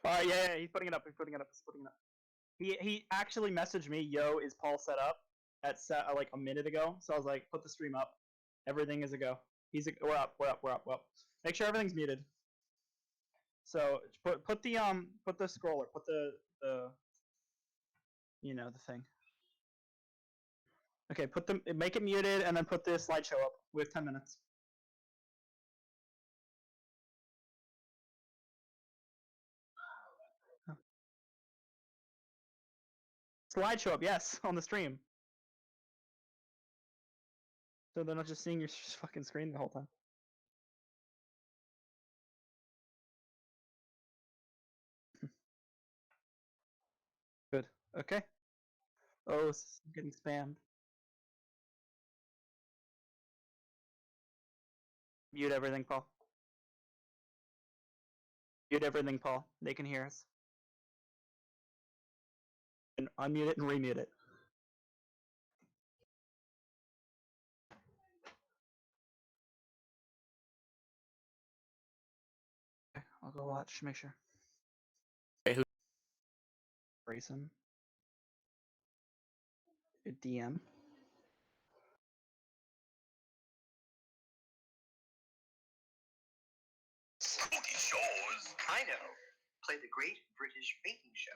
Yeah, he's putting it up. He's putting it up. He actually messaged me, "Yo, is Paul set up?" at like a minute ago. So I was like, "Put the stream up. Everything is a go. We're up. Make sure everything's muted. So put the scroller. Put the the thing. Okay, make it muted and then put the slideshow up with 10 minutes. Slideshow up, yes, on the stream. So they're not just seeing your fucking screen the whole time. Good. Okay. Oh, I'm getting spammed. Mute everything, Paul. Mute everything, Paul. They can hear us. And unmute it and remute it. Okay, I'll go watch, make sure. Okay, who? Braison. DM. Cookie shows. I know. Play the Great British Baking Show.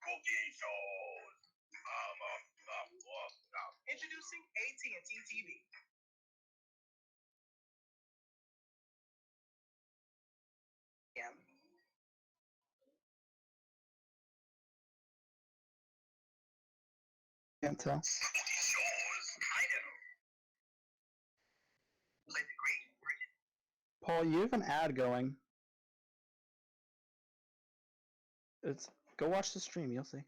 Cookie shows. Introducing AT&T TV. Yeah. Can't tell. Cookie shows. I know. Play the Great British. Paul, you have an ad going. Go watch the stream, you'll see.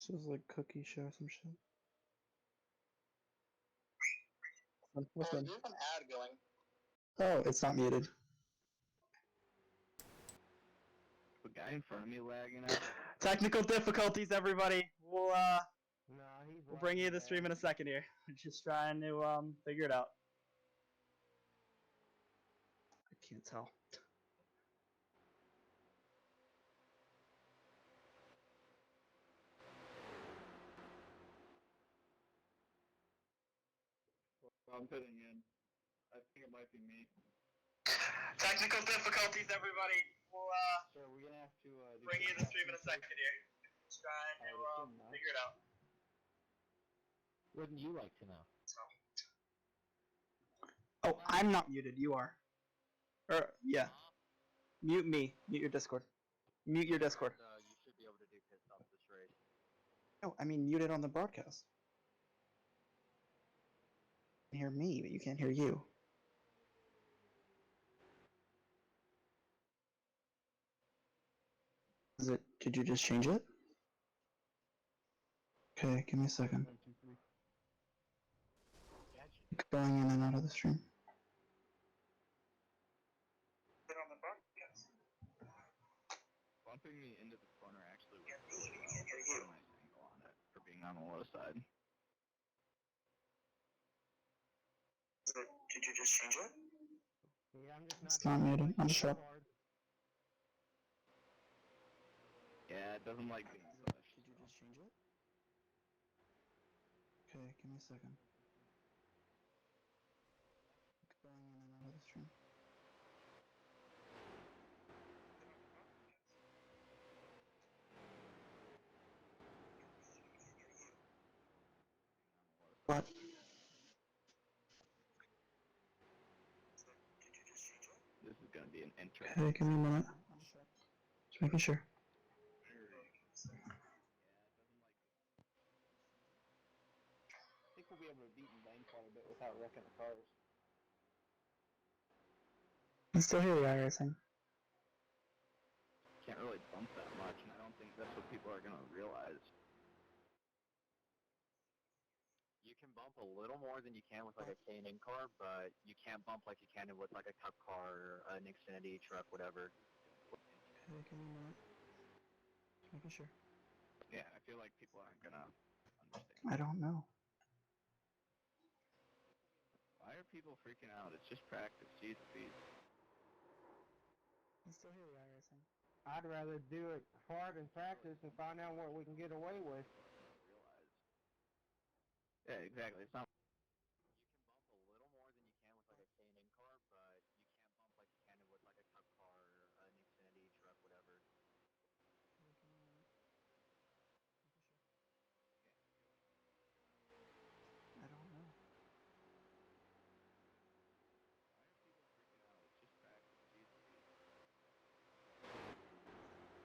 This is like cookie show or some shit. Listen. You have an ad going. Oh, it's not muted. The guy in front of me lagging out. Technical difficulties, everybody. We'll bring you the stream in a second here. Just trying to figure it out. I can't tell. I'm putting in. I think it might be me. Technical difficulties, everybody. We'll So we're gonna have to bring you the stream in a second here. Just trying to figure it out. Wouldn't you like to know? Oh, I'm not muted. You are. Yeah. Mute me. Mute your Discord. Mute your Discord. You should be able to do pissed off this race. No, I mean mute it on the broadcast. You can hear me, but you can't hear you. Did you just change it? Okay, give me a second. Going in and out of the stream. Bumping me into the corner actually was really well. A nice angle on it for being on the low side. Did you just change it? Yeah, I'm just It's not muted. I'm shut. Yeah, it doesn't like being pushed. Did you just change it? Okay, give me a second. Going in and out of the stream. What? This is gonna be an interesting. Okay, give me a minute. Just making sure. I think we'll be able to beat in lane quite a bit without wrecking the cars. I can still hear the iRacing. Can't really bump that much, and I don't think that's what people are gonna realize. You can bump a little more than you can with like a K&N car, but you can't bump like you can with like a Cup car or an Xfinity truck, whatever. Okay, give me a minute. Just making sure. Yeah, I feel like people aren't gonna understand. I don't know. Why are people freaking out? It's just practice. Jesus, please. I still hear the iRacing. I'd rather do it hard in practice and find out what we can get away with. Realize. Yeah, exactly. It's not. You can bump a little more than you can with like a K&N car, but you can't bump like you can with like a cup car or an Xfinity truck, whatever. I don't know. Why are people freaking out? It's just practice. Jesus, please.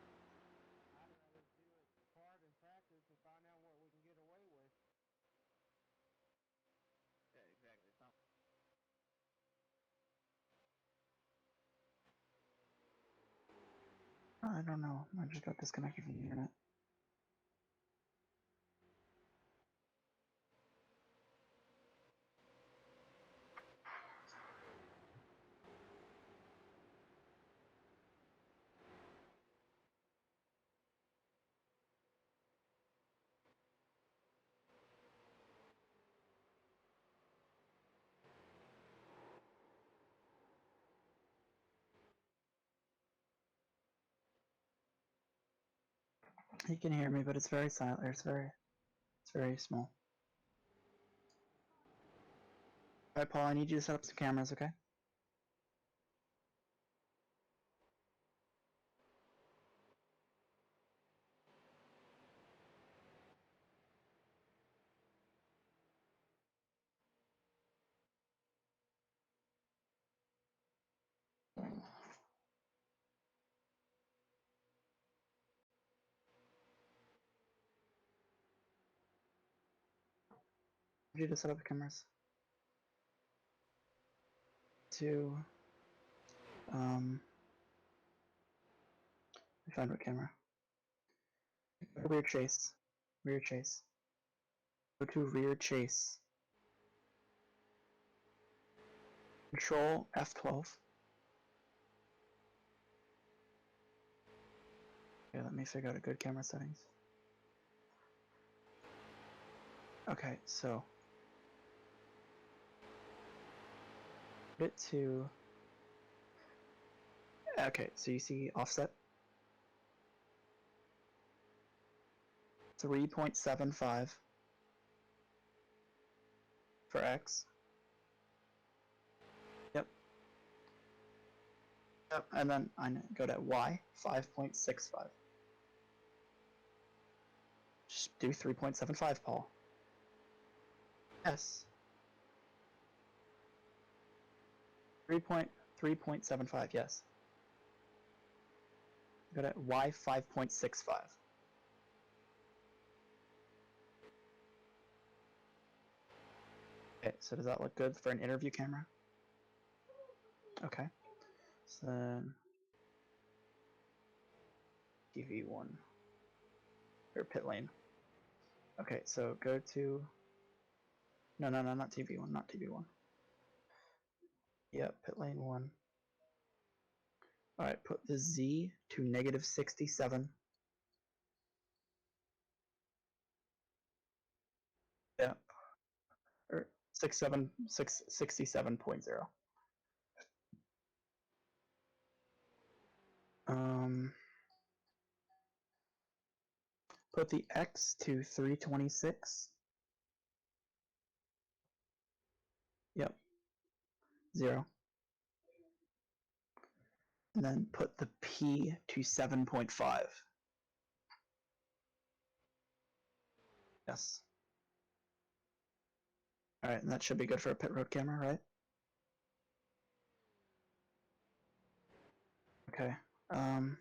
I'd rather do it hard in practice and find out what we can get away with. Yeah, exactly. It's not. I don't know. I just got disconnected from the internet. You can hear me, but it's very silent. It's very small. Alright, Paul, I need you to set up some cameras, okay? I need you to set up the cameras. To find what camera. Rear chase. Rear chase. Go to rear chase. Control F12. Okay, let me figure out a good camera settings. Okay, so put it to. Okay, so you see offset 3.75 for X. Yep. Yep, and then I go to Y 5.65. Just do 3.75, Paul. Yes. 3.75, yes. Go to Y 5.65. Okay, so does that look good for an interview camera? Okay. So then TV1 or pit lane. Okay, so go to no, not TV1, not TV1. Yep, pit lane 1. Alright, put the Z to negative 67. Yeah. Or 67.0. Put the X to 326. Yep. 0. And then put the P to 7.5. Yes. Alright, and that should be good for a pit road camera, right? Okay. I'll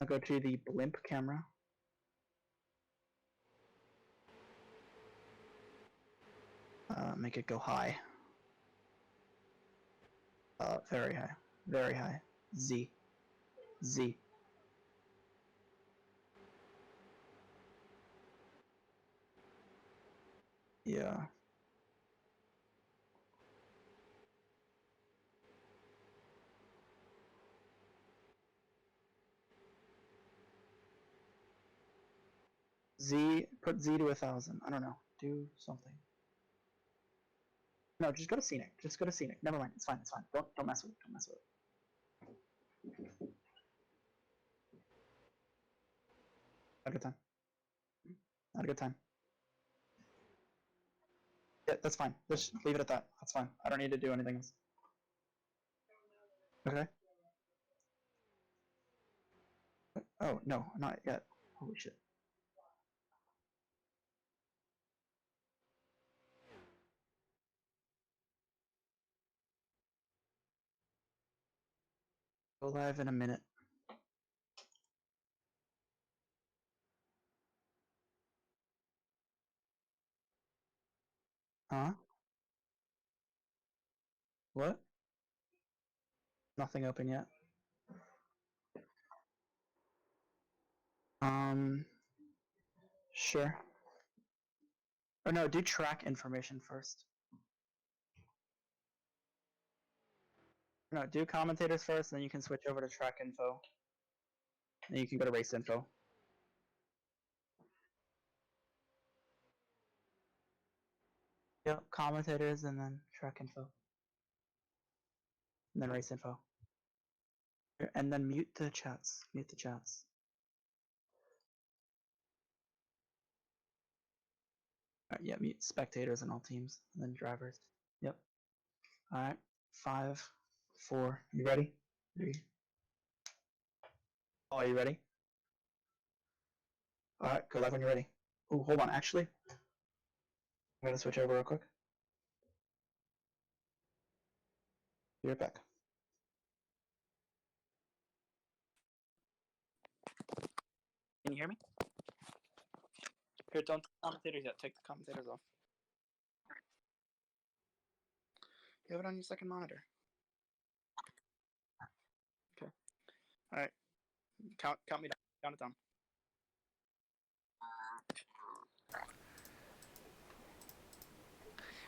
go to the blimp camera. Make it go high. Very high. Very high. Z. Z. Yeah. Put Z to 1,000. I don't know. Do something. No, just go to scenic. Just go to scenic. Never mind. It's fine. It's fine. Don't mess with it. Don't mess with it. Have a good time. Have a good time. Yeah, that's fine. Just leave it at that. That's fine. I don't need to do anything else. Okay. Oh no, not yet. Holy shit. Go live in a minute. Huh? What? Nothing open yet. Sure. Or no, do track information first. No, do commentators first, then you can switch over to track info. Then you can go to race info. Yep, commentators and then track info. And then race info. And then mute the chats. Mute the chats. Yeah, mute spectators and all teams. And then drivers. Yep. Alright. 5, 4. You ready? 3. Oh, are you ready? Alright, go live when you're ready. Oh, hold on, actually. I'm gonna switch over real quick. Be right back. Can you hear me? Here, don't commentators yet. Take the commentators off. You have it on your second monitor. Okay. Alright. Count me down. Count it down.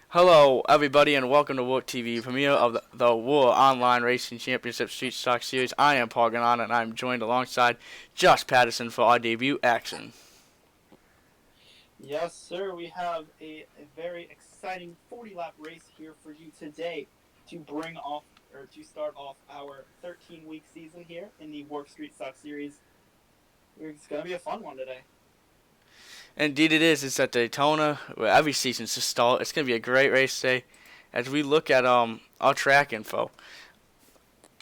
Hello, everybody, and welcome to WORC TV, premiere of the WORC Online Racing Championship Street Stock Series. I am Paul Granata, and I'm joined alongside Josh Patterson for our debut action. Yes, sir. We have a very exciting 40-lap race here for you today to bring off or to start off our 13-week season here in the WORC Street Stock Series. It's gonna be a fun one today. Indeed it is. It's at Daytona, where every season's to start. It's going to be a great race today as we look at our track info.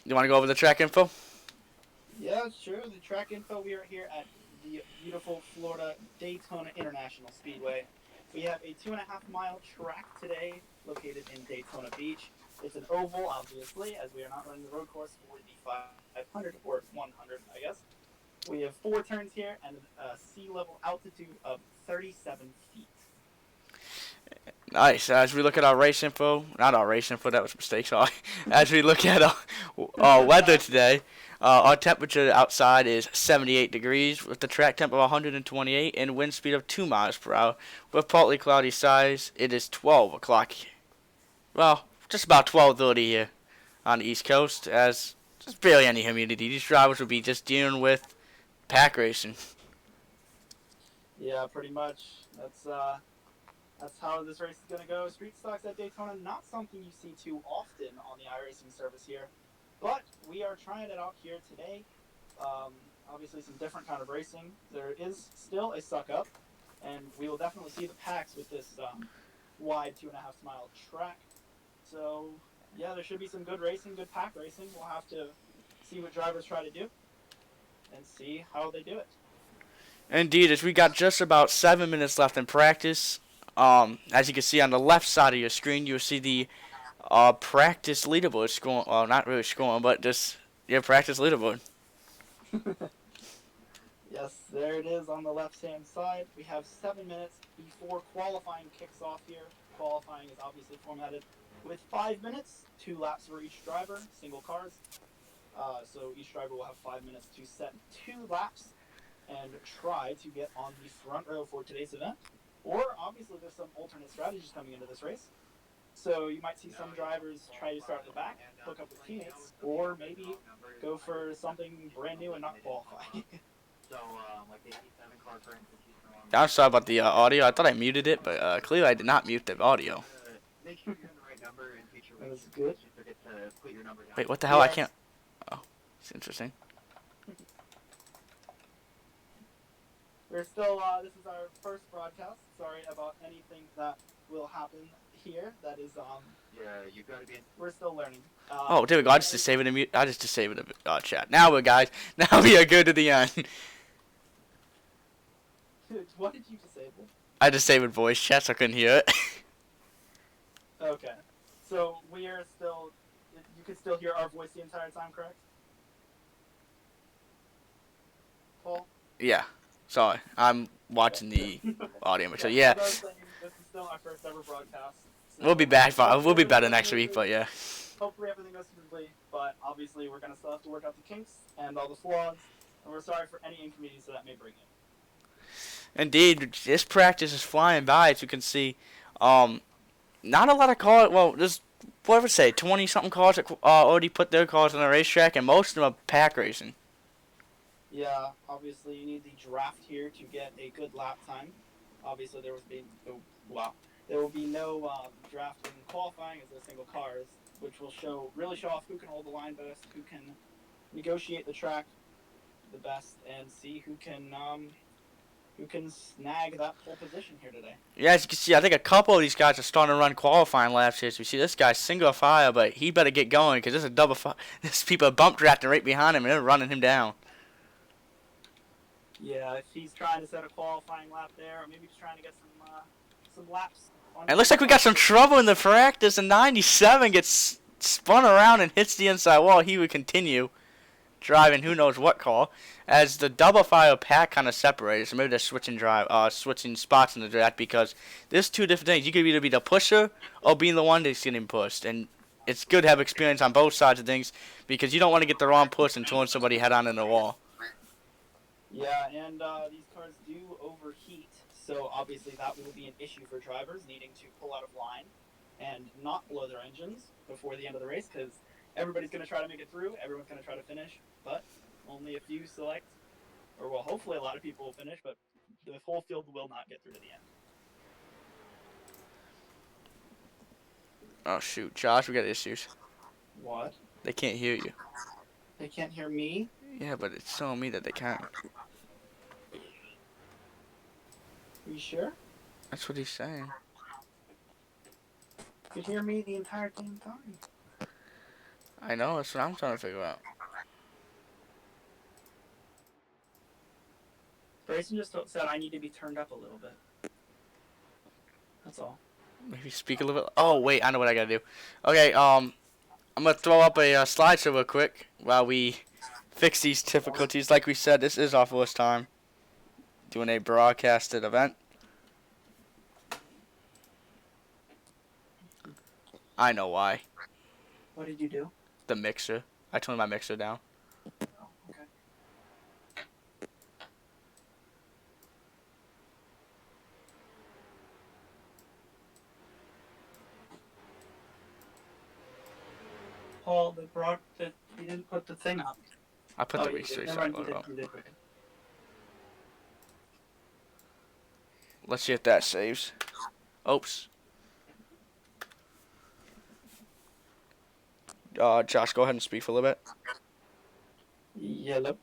You want to go over the track info? Yeah, sure. The track info, we are here at the beautiful Florida Daytona International Speedway. We have a 2.5-mile track today located in Daytona Beach. It's an oval, obviously, as we are not running the road course for the 500 or 100, I guess. We have 4 turns here and a sea level altitude of 37 feet. Nice. As we look at our race info, not our race info, that was a mistake, sorry. As we look at our weather today, our temperature outside is 78 degrees with the track temp of 128 and wind speed of 2 miles per hour. With partly cloudy skies, it is 12 o'clock. Well, just about 12:30 here on the East Coast, as there's barely any humidity. These drivers will be just dealing with pack racing. Yeah, pretty much. That's how this race is going to go. Street stocks at Daytona, not something you see too often on the iRacing service here. But we are trying it out here today. Obviously some different kind of racing. There is still a suck-up, and we will definitely see the packs with this wide 2.5-mile track. So, yeah, there should be some good racing, good pack racing. We'll have to see what drivers try to do and see how they do it. Indeed, as we got just about 7 minutes left in practice. As you can see on the left side of your screen, you'll see the practice leaderboard scoring. Well, not really scoring, but just your practice leaderboard. Yes, there it is on the left-hand side. We have 7 minutes before qualifying kicks off here. Qualifying is obviously formatted with 5 minutes, 2 laps for each driver, single cars. So each driver will have 5 minutes to set 2 laps and try to get on the front row for today's event. Or, obviously, there's some alternate strategies coming into this race. So you might see some drivers try to start at the back, hook up with teammates, or maybe go for something brand new and not qualify. So, like the 87 car, for instance, he's wrong. I'm sorry about the audio. I thought I muted it, but clearly I did not mute the audio. Make sure you're in the right number in future That weeks. was good. You forget to put your number down. Wait, what the hell? I Yes. can't. Oh, it's interesting. We're still, this is our first broadcast. Sorry about anything that will happen here. That is, Yeah, you gotta be in. we're still learning. Oh, there we go. I just disabled the mute. I just disabled the chat. Now we're guys. Now we are good to the end. What did you disable? I disabled voice chat, so I couldn't hear it. Okay. So we are still, you can still hear our voice the entire time, correct? Paul? Yeah. Sorry, I'm watching the audio. So yeah, as I was saying, this is still our first ever broadcast. So we'll be back. We'll be better next week, but yeah. Hopefully everything goes smoothly, but obviously we're going to still have to work out the kinks and all the flaws, and we're sorry for any inconvenience that may bring in. Indeed, this practice is flying by, as you can see. Not a lot of cars. Well, there's what would I say, 20-something cars that already put their cars on the racetrack, and most of them are pack racing. Yeah, obviously you need the draft here to get a good lap time. Obviously there will be no draft in qualifying as they're single cars, which will really show off who can hold the line best, who can negotiate the track the best, and see who can snag that pole position here today. Yeah, as you can see, I think a couple of these guys are starting to run qualifying laps here. So we see this guy's single file, but he better get going because this is a double file. There's people bump drafting right behind him, and they're running him down. Yeah, if he's trying to set a qualifying lap there, or maybe just trying to get some laps. And it looks like we got some trouble in the practice, and 97 gets spun around and hits the inside wall. He would continue driving who knows what car as the double file pack kind of separated. So maybe they're switching spots in the draft because there's two different things. You could either be the pusher or being the one that's getting pushed. And it's good to have experience on both sides of things because you don't want to get the wrong push and throwing somebody head on in the wall. Yeah, and these cars do overheat, so obviously that will be an issue for drivers needing to pull out of line and not blow their engines before the end of the race, because everybody's going to try to make it through, everyone's going to try to finish, but only a few select, or well, hopefully a lot of people will finish, but the whole field will not get through to the end. Oh, shoot. Josh, we got issues. What? They can't hear you. They can't hear me? Yeah, but it's telling me that they can't. Are you sure? That's what he's saying. You could hear me the entire damn time. I know, that's what I'm trying to figure out. Braison just said I need to be turned up a little bit. That's all. Maybe speak a little bit. Oh, wait, I know what I gotta do. Okay, I'm gonna throw up a slideshow real quick while we fix these difficulties. Like we said, this is our first time doing a broadcasted event. I know why. What did you do? The mixer. I turned my mixer down. Oh, okay. Paul, you didn't put the thing up. I put the you mixer did. Never mind, up. you did. Let's see if that saves. Oops. Josh, go ahead and speak for a little bit. Yellow.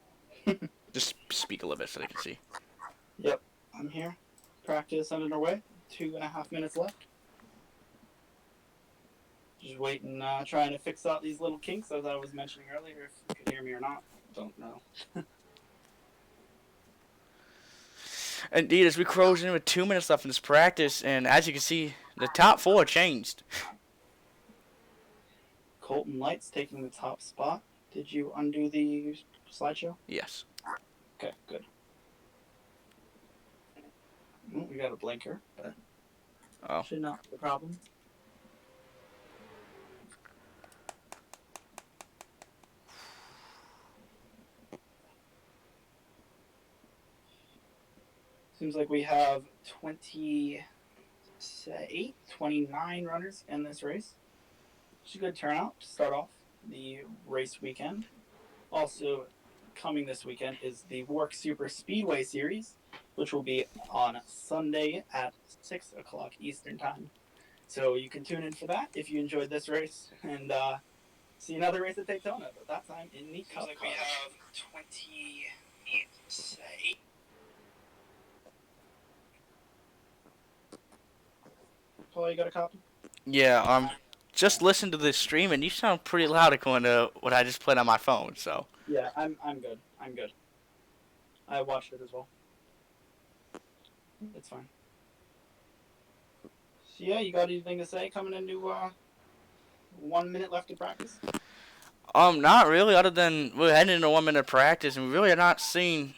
Just speak a little bit so they can see. Yep, I'm here. Practice underway. 2.5 minutes left. Just waiting, trying to fix out these little kinks as I was mentioning earlier. If you can hear me or not, don't know. Indeed, as we close in with 2 minutes left in this practice, and as you can see, the top four changed. Colton Light's taking the top spot. Did you undo the slideshow? Yes. Okay, good. Well, we got a blinker, but should not be a problem. Seems like we have 29 runners in this race. It's a good turnout to start off the race weekend. Also, coming this weekend is the WORC Super Speedway Series, which will be on Sunday at 6 o'clock Eastern Time. So you can tune in for that if you enjoyed this race, and see another race at Daytona, but that time in the Cup Looks like car. we have 28. Paul, you got a copy? Yeah, just listen to this stream, and you sound pretty loud according to what I just played on my phone, so. Yeah, I'm good. I'm good. I watched it as well. It's fine. So yeah, you got anything to say coming into 1 minute left of practice? Not really, other than we're heading into 1 minute practice, and we really are not seeing.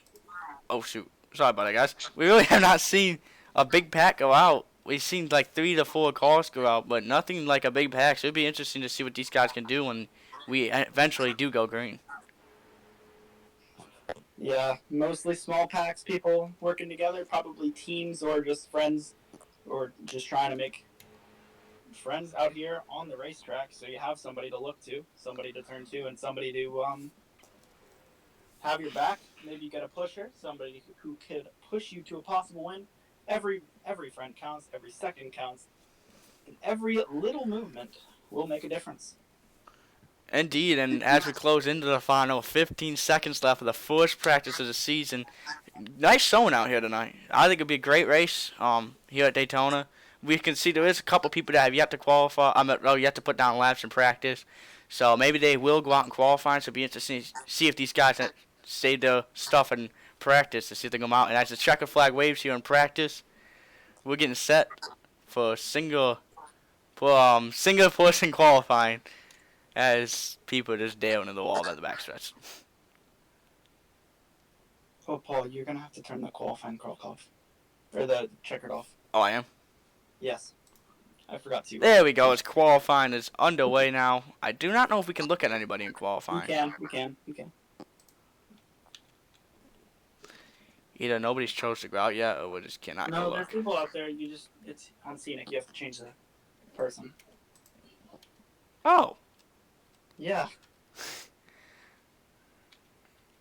Oh shoot, sorry about that, guys. We really have not seen a big pack go out. We've seen like 3 to 4 cars go out, but nothing like a big pack. So it'd be interesting to see what these guys can do when we eventually do go green. Yeah, mostly small packs, people working together, probably teams or just friends, or just trying to make friends out here on the racetrack. So you have somebody to look to, somebody to turn to, and somebody to have your back. Maybe you get a pusher, somebody who could push you to a possible win. Every friend counts, every second counts, and every little movement will make a difference. Indeed, and as we close into the final, 15 seconds left of the first practice of the season. Nice showing out here tonight. I think it'll be a great race here at Daytona. We can see there is a couple people that have yet to qualify. Yet to put down laps in practice. So maybe they will go out and qualify. So it'll be interesting to see if these guys save their stuff in practice to see if they come out. And as the checker flag waves here in practice, we're getting set for single person qualifying. As people just down in the wall at the backstretch. Oh, Paul, you're going to have to turn the qualifying clock off. Or the checkered off. Oh, I am? Yes. I forgot to. There we go. It's qualifying is underway now. I do not know if we can look at anybody in qualifying. We can. Either nobody's chose to go out yet, or we just cannot go No, look. there's people out there. It's on scenic. You have to change the person. Oh. Yeah.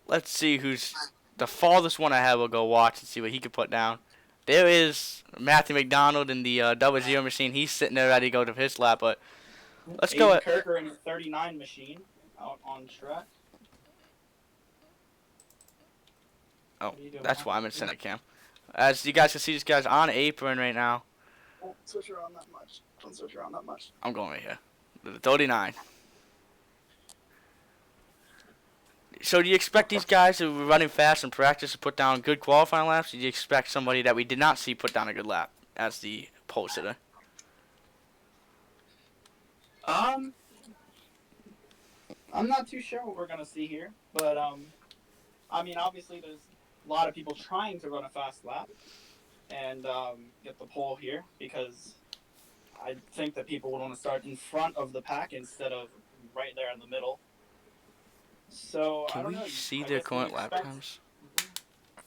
Let's see who's the farthest one ahead. We'll go watch and see what he can put down. There is Matthew McDonald in the double zero machine. He's sitting there ready to go to his lap, but let's go at Kirker in the 39 machine out on track. Oh, that's why I'm in center cam. As you guys can see, this guy's on apron right now. Don't switch around that much. I'm going right here. The 39. So do you expect these guys who were running fast in practice to put down good qualifying laps? Or do you expect somebody that we did not see put down a good lap as the pole sitter? I'm not too sure what we're gonna see here, but I mean, obviously there's a lot of people trying to run a fast lap and get the pole here because I think that people would want to start in front of the pack instead of right there in the middle. So I Can don't we know. see I their guess we current lap expect- times?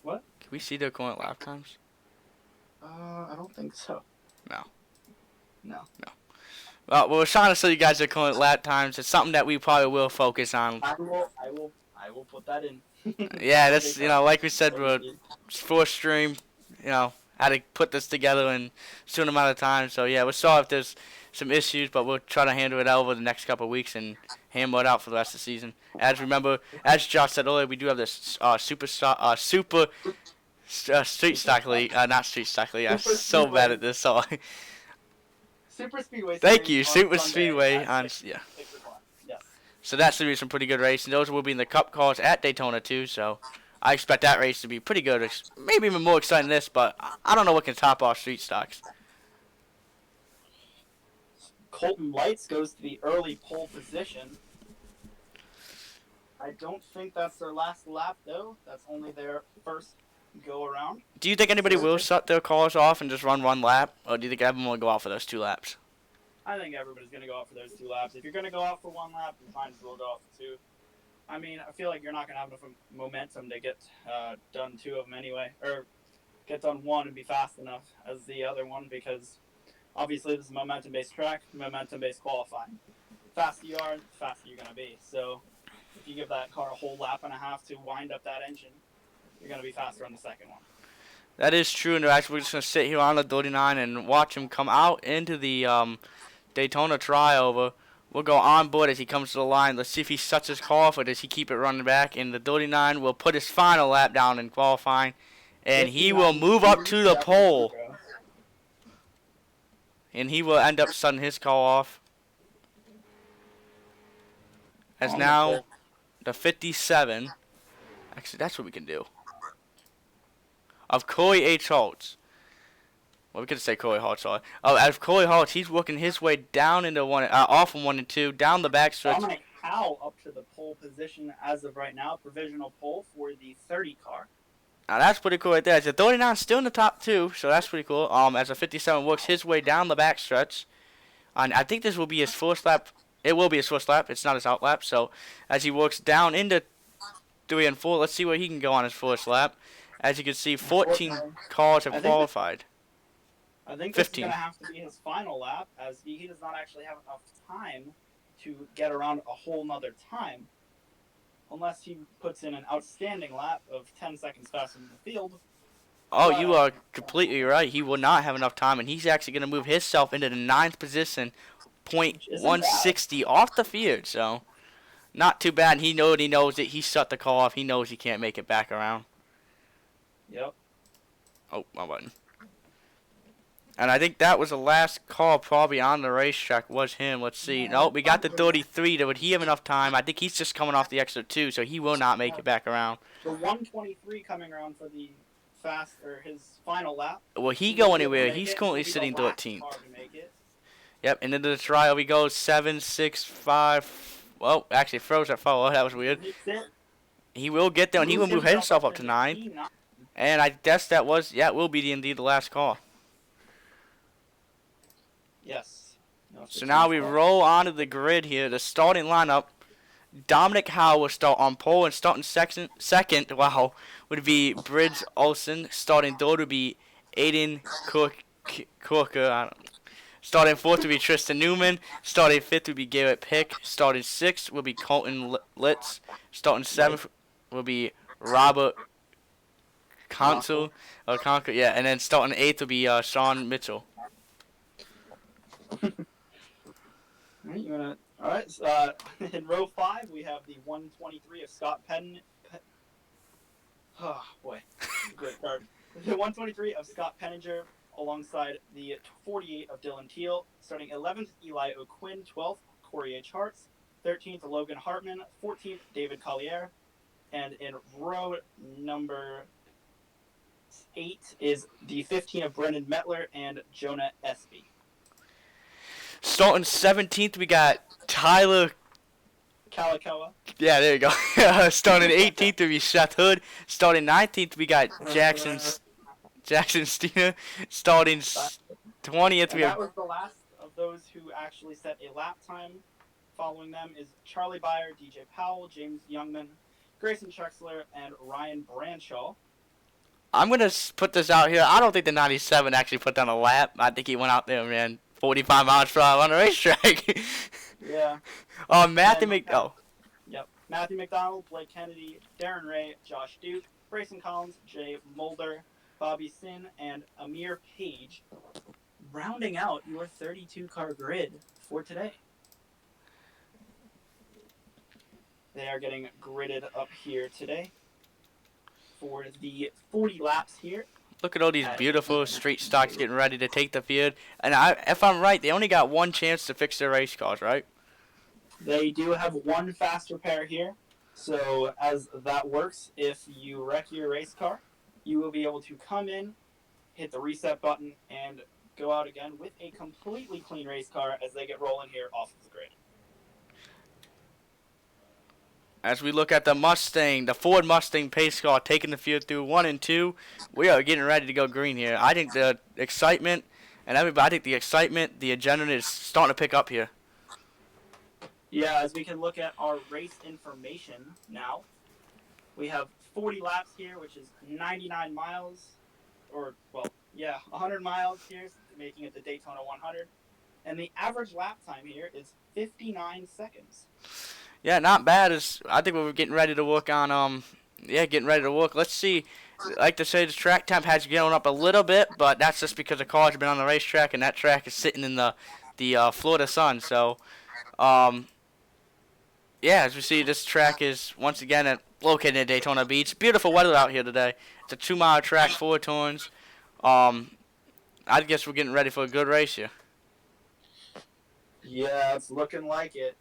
What? Can we see their current lap times? I don't think so. No. No. Well, we're trying to show you guys their current lap times. It's something that we probably will focus on. I will put that in. Yeah, that's, like we said, we're first stream, how to put this together in a certain amount of time. So, yeah, we'll saw if there's some issues, but we'll try to handle it out over the next couple of weeks and hammer it out for the rest of the season. As Josh said earlier, we do have this super street stock league, not street stock league. I'm Super so Speedway. bad at this. So, Super Speedway. thank series you, on Super Sunday Speedway at on 6 o'clock. Yes. So that's going to be some pretty good racing. Those will be in the Cup cars at Daytona too. So I expect that race to be pretty good. Maybe even more exciting than this, but I don't know what can top off street stocks. Colton Lights goes to the early pole position. I don't think that's their last lap, though. That's only their first go around. Do you think anybody will shut their cars off and just run one lap, or do you think everyone will go out for those 2 laps? I think everybody's going to go out for those 2 laps. If you're going to go out for 1 lap, you might as well go out for 2. I mean, I feel like you're not going to have enough momentum to get done 2 of them anyway, or get done 1 and be fast enough as the other one, because obviously this is a momentum-based track, momentum-based qualifying. The faster you are, the faster you're going to be. So if you give that car a whole lap and a half to wind up that engine, you're going to be faster on the second one. That is true, and actually we're just going to sit here on the 39 and watch him come out into the Daytona tryover. We'll go on board as he comes to the line. Let's see if he shuts his car off or does he keep it running back. And the 39 will put his final lap down in qualifying, and he will move up to the pole. And he will end up shutting his car off. As now the 57. Actually, that's what we can do. Of Corey H. Holtz. Well, we could say Corey Holtz. Sorry. As Corey Holtz, he's working his way down into off from 1 and 2, down the backstretch. Dominic Howell up to the pole position as of right now, provisional pole for the 30 car. Now that's pretty cool right there. As the 39 still in the top 2, so that's pretty cool. As the 57 works his way down the backstretch, and I think this will be his first lap. It will be his first lap. It's not his out lap. So as he works down into 3 and 4, let's see where he can go on his first lap. As you can see, 14 cars have qualified. I think this is going to have to be his final lap, as he does not actually have enough time to get around a whole nother time. Unless he puts in an outstanding lap of 10 seconds faster than the field. Oh, you are completely right. He will not have enough time, and he's actually going to move himself into the 9th position, .160 off the field. So, not too bad. He knows it. He shut the car off. He knows he can't make it back around. Yep. Oh, my button. And I think that was the last car probably on the racetrack was him. Let's see. Nope, we got the 33. Would he have enough time? I think he's just coming off the extra 2, so he will not make it back around. The 123 coming around for the his final lap. Will he go anywhere? He's currently sitting 13th. Yep, and into the trial we go. 7, 6, 5. Well, actually froze that follow. That was weird. He will get there, and he will move himself up to 9. And I guess that was, it will be indeed the last call. Yes. So now we roll onto the grid here. The starting lineup. Dominic Howe will start on pole, and starting second, wow, would be Bridge Olsen. Starting third would be Aiden Corker. Starting fourth would be Tristan Newman. Starting fifth would be Garrett Pick. Starting sixth will be Colton Litz. Starting seventh will be Robert Consul. Yeah, and then starting eighth will be Sean Mitchell. All right. In row 5, we have the 123 of Scott Oh boy, good start. The 123 of Scott Penninger, alongside the 48 of Dylan Teal. Starting 11th, Eli O'Quinn. 12th, Corey H. Hartz. 13th, Logan Hartman. 14th, David Collier. And in row number 8 is the 15 of Brendan Metler and Jonah Espy. Starting 17th, we got Tyler Kalakawa. Yeah, there you go. Starting 18th, would be Seth Hood. Starting 19th, we got Jackson Steiner. Starting 20th, we have... That was the last of those who actually set a lap time. Following them is Charlie Byer, DJ Powell, James Youngman, Grayson Trexler, and Ryan Branshaw. I'm going to put this out here. I don't think the 97 actually put down a lap. I think he went out there and ran 45 miles per hour on the racetrack. Yeah. Matthew McDonald. Yep. Matthew McDonald, Blake Kennedy, Darren Ray, Josh Duke, Braison Collins, Jay Mulder, Bobby Sin, and Amir Page, rounding out your 32-car grid for today. They are getting gridded up here today for the 40 laps here. Look at all these beautiful street stocks getting ready to take the field. And if I'm right, they only got one chance to fix their race cars, right? They do have one fast repair here. So as that works, if you wreck your race car, you will be able to come in, hit the reset button, and go out again with a completely clean race car as they get rolling here off of the grid. As we look at the Mustang, the Ford Mustang pace car taking the field through 1 and 2, we are getting ready to go green here. I think the excitement, the adrenaline is starting to pick up here. Yeah, as we can look at our race information now, we have 40 laps here, which is 99 miles, 100 miles here, making it the Daytona 100. And the average lap time here is 59 seconds. Yeah, not bad. I think we were getting ready to work on getting ready to work. Let's see. Like to say, the track temp has gone up a little bit, but that's just because the cars have been on the racetrack, and that track is sitting in the Florida sun. So, yeah, as we see, this track is once again located at Daytona Beach. Beautiful weather out here today. It's a 2-mile track, 4 turns. I guess we're getting ready for a good race here. Yeah, it's looking like it.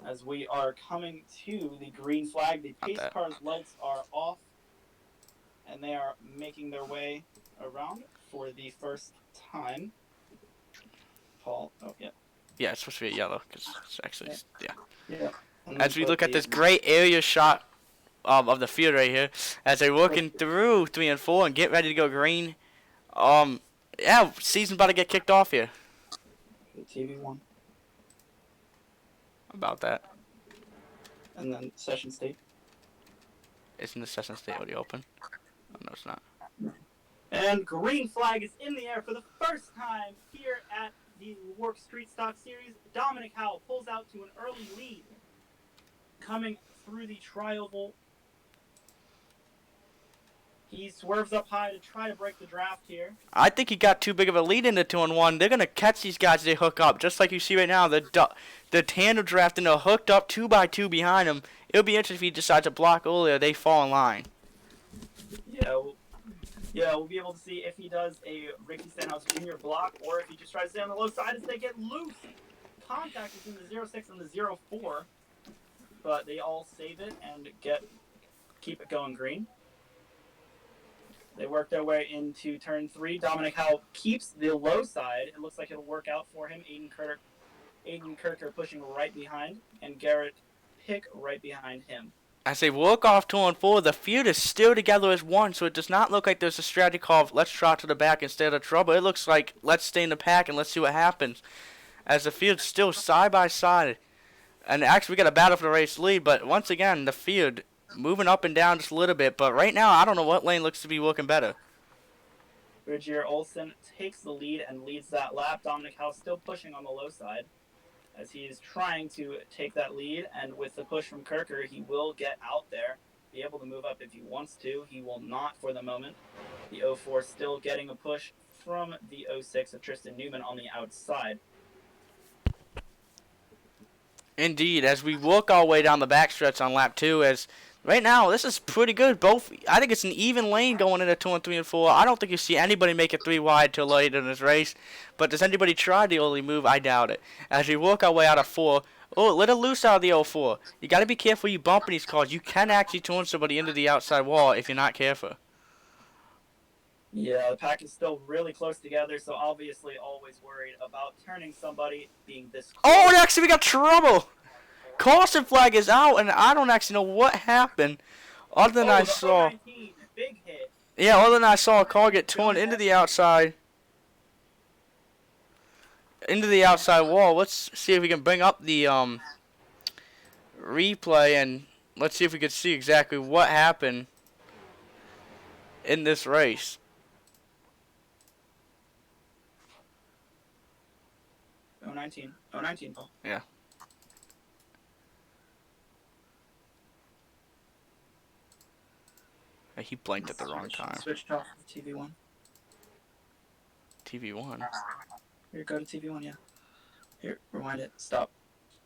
As we are coming to the green flag, the pace car's lights are off, and they are making their way around for the first time. Paul, oh yeah. Yeah, it's supposed to be a yellow because it's actually Yeah. As we look at this great area shot of the field right here, as they're working through 3 and 4 and get ready to go green. Yeah, season's about to get kicked off here. TV1. About that. And then session state. Isn't the session state already open? Oh, no, it's not. And green flag is in the air for the first time here at the WORC Street Stock Series. Dominic Howell pulls out to an early lead. Coming through the trioval. He swerves up high to try to break the draft here. I think he got too big of a lead in the 2 and 1. They're gonna catch these guys as they hook up, just like you see right now. The tandem draft and they're hooked up 2 by 2 behind him. It'll be interesting if he decides to block earlier. They fall in line. Yeah, we'll be able to see if he does a Ricky Stenhouse Jr. block or if he just tries to stay on the low side as they get loose. Contact is in the 06 and the 04, but they all save it and keep it going green. They work their way into turn 3. Dominic Howell keeps the low side. It looks like it'll work out for him. Aiden Kirker pushing right behind, and Garrett Pick right behind him. As they work off 2 and 4, the field is still together as one, so it does not look like there's a strategy called let's trot to the back instead of trouble. It looks like let's stay in the pack and let's see what happens. As the field's still side by side. And actually we got a battle for the race lead, but once again, the field moving up and down just a little bit, but right now I don't know what lane looks to be working better. Bridgier Olsen takes the lead and leads that lap. Dominic Howell still pushing on the low side as he is trying to take that lead, and with the push from Kirker, he will get out there, be able to move up if he wants to. He will not for the moment. The 04 still getting a push from the 06 of Tristan Newman on the outside. Indeed, as we work our way down the backstretch on lap 2, as right now this is pretty good. I think it's an even lane going into 2 and 3 and 4. I don't think you see anybody make it 3 wide till late in this race. But does anybody try the early move? I doubt it. As we work our way out of 4, oh, let it loose out of the 04. You got to be careful you bump in these cars. You can actually turn somebody into the outside wall if you're not careful. Yeah, the pack is still really close together, so obviously always worried about turning somebody being this close. Oh, and actually we got trouble. Caution flag is out, and I don't actually know what happened. Other than I saw. 19, big hit. Yeah, other than I saw a car get torn into the outside. Into the outside wall. Let's see if we can bring up the replay, and let's see if we can see exactly what happened in this race. Oh, 19, Paul. Yeah. He blinked at the wrong time. Switched off TV1. TV1? Here, go to TV1, yeah. Here, rewind it. Stop.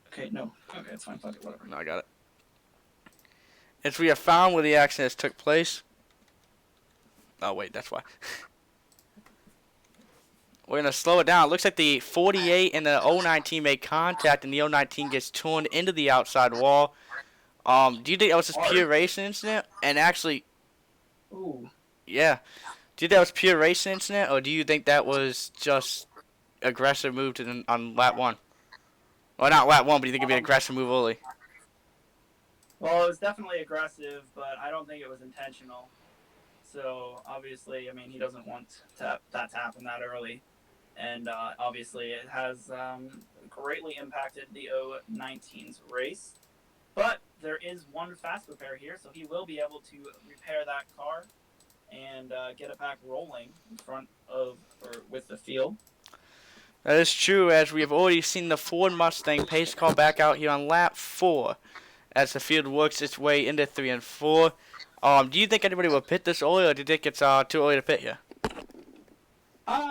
Okay, no. Okay, it's fine. Fuck it, whatever. No, I got it. As we have found where the accident took place. Oh, wait, that's why. We're going to slow it down. It looks like the 48 and the 019 make contact, and the 019 gets turned into the outside wall. Do you think that was just pure racing incident? And actually... Ooh. Yeah. Do you think that was pure racing incident, or do you think that was just aggressive move on lap 1? Well, not lap 1, but do you think it'd be an aggressive move early? Well, it was definitely aggressive, but I don't think it was intentional. So, obviously, I mean, he doesn't want that to happen that early. And, obviously, it has greatly impacted the 019's race. But there is one fast repair here, so he will be able to repair that car and get it back rolling in front of, or with the field. That is true, as we have already seen the Ford Mustang pace car back out here on lap 4 as the field works its way into 3 and 4. Do you think anybody will pit this early, or do you think it's too early to pit here?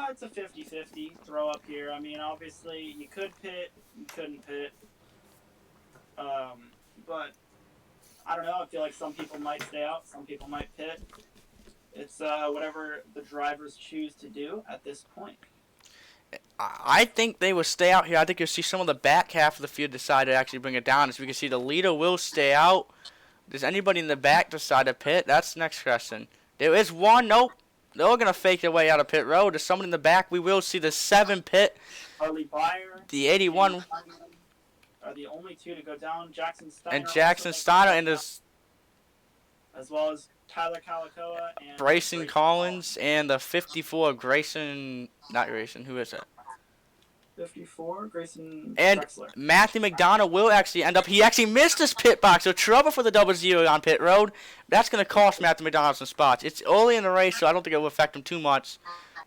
It's a 50-50 throw up here. I mean, obviously, you could pit, you couldn't pit. But I don't know. I feel like some people might stay out, some people might pit. It's whatever the drivers choose to do at this point. I think they will stay out here. I think you'll see some of the back half of the field decide to actually bring it down. As we can see, the leader will stay out. Does anybody in the back decide to pit? That's the next question. There is one. Nope. They're going to fake their way out of pit road. There's someone in the back. We will see the 7 pit. Harley Beyer, The 81. Are the only 2 to go down. Jackson Steiner. And Jackson Steiner and his as well as Tyler Calicoa and Braison Collins and the 54 Grayson. Not Grayson. Who is it? 54 Grayson And Drexler. Matthew McDonald will actually end up. He actually missed his pit box, so trouble for the 00 on pit road. That's going to cost Matthew McDonald some spots. It's early in the race, so I don't think it will affect him too much.